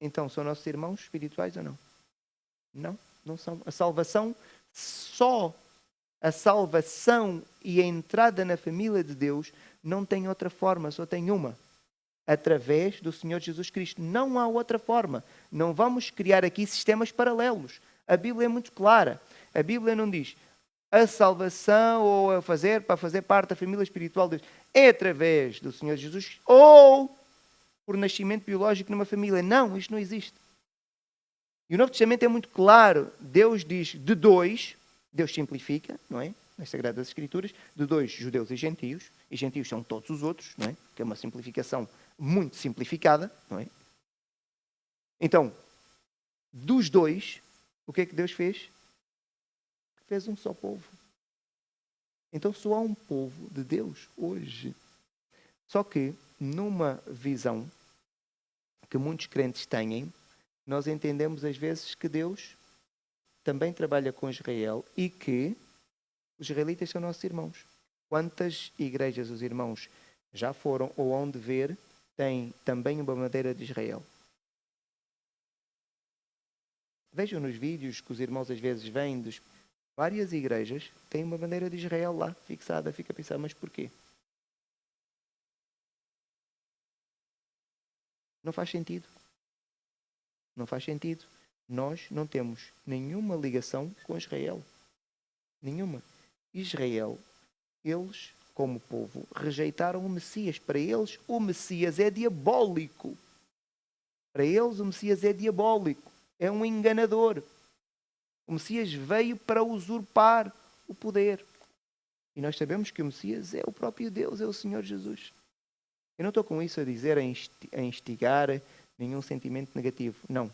então são nossos irmãos espirituais ou não? Não, não são. A salvação, só a salvação e a entrada na família de Deus não tem outra forma, só tem uma. Através do Senhor Jesus Cristo. Não há outra forma. Não vamos criar aqui sistemas paralelos. A Bíblia é muito clara. A Bíblia não diz a salvação ou para fazer parte da família espiritual de Deus é através do Senhor Jesus ou por nascimento biológico numa família. Não, isto não existe. E o Novo Testamento é muito claro. Deus diz de dois, Deus simplifica, não é? Nas Sagradas Escrituras, de dois, judeus e gentios são todos os outros, não é? Que é uma simplificação muito simplificada, não é? Então, dos dois, o que é que Deus fez? Fez um só povo. Então só há um povo de Deus hoje. Só que, numa visão que muitos crentes têm, nós entendemos às vezes que Deus também trabalha com Israel e que os israelitas são nossos irmãos. Quantas igrejas os irmãos já foram ou hão de ver têm também uma bandeira de Israel? Vejam nos vídeos que os irmãos às vezes vêm de várias igrejas, têm uma bandeira de Israel lá fixada. Fica a pensar, mas porquê? Não faz sentido. Não faz sentido. Nós não temos nenhuma ligação com Israel. Nenhuma. Israel, eles, como povo, rejeitaram o Messias. Para eles, o Messias é diabólico. Para eles, o Messias é diabólico. É um enganador. O Messias veio para usurpar o poder. E nós sabemos que o Messias é o próprio Deus, é o Senhor Jesus. Eu não estou com isso a dizer, a instigar nenhum sentimento negativo. Não.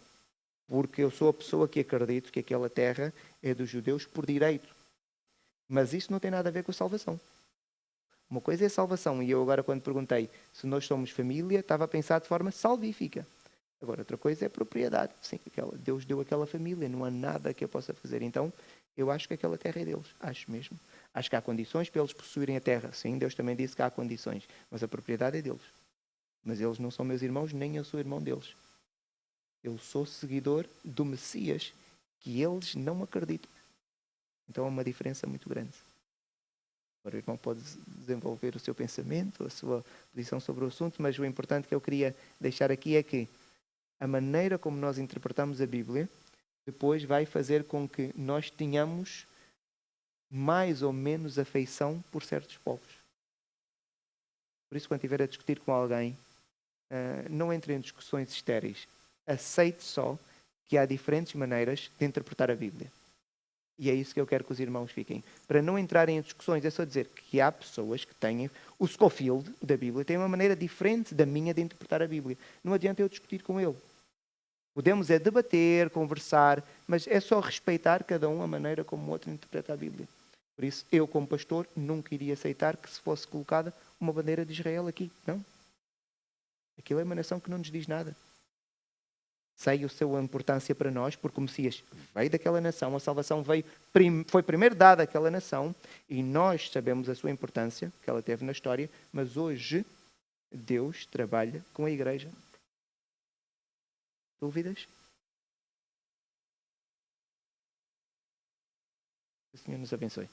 Porque eu sou a pessoa que acredito que aquela terra é dos judeus por direito. Mas isso não tem nada a ver com a salvação. Uma coisa é a salvação. E eu agora, quando perguntei se nós somos família, estava a pensar de forma salvífica. Agora, outra coisa é a propriedade. Sim, Deus deu aquela família. Não há nada que eu possa fazer. Então, eu acho que aquela terra é deles. Acho mesmo. Acho que há condições para eles possuírem a terra. Sim, Deus também disse que há condições. Mas a propriedade é deles. Mas eles não são meus irmãos, nem eu sou irmão deles. Eu sou seguidor do Messias, que eles não acreditam. Então há uma diferença muito grande. Agora o irmão pode desenvolver o seu pensamento, a sua posição sobre o assunto, mas o importante que eu queria deixar aqui é que a maneira como nós interpretamos a Bíblia depois vai fazer com que nós tenhamos mais ou menos afeição por certos povos. Por isso, quando estiver a discutir com alguém, não entre em discussões estéreis. Aceite só que há diferentes maneiras de interpretar a Bíblia. E é isso que eu quero que os irmãos fiquem. Para não entrarem em discussões, é só dizer que há pessoas que têm... O Scofield da Bíblia tem uma maneira diferente da minha de interpretar a Bíblia. Não adianta eu discutir com ele. Podemos debater, conversar, mas é só respeitar cada um a maneira como o outro interpreta a Bíblia. Por isso, eu como pastor nunca iria aceitar que se fosse colocada uma bandeira de Israel aqui. Não. Aquilo é uma nação que não nos diz nada. Sei a sua importância para nós, porque o Messias veio daquela nação, a salvação foi primeiro dada àquela nação, e nós sabemos a sua importância que ela teve na história, mas hoje Deus trabalha com a igreja. Dúvidas? O Senhor nos abençoe.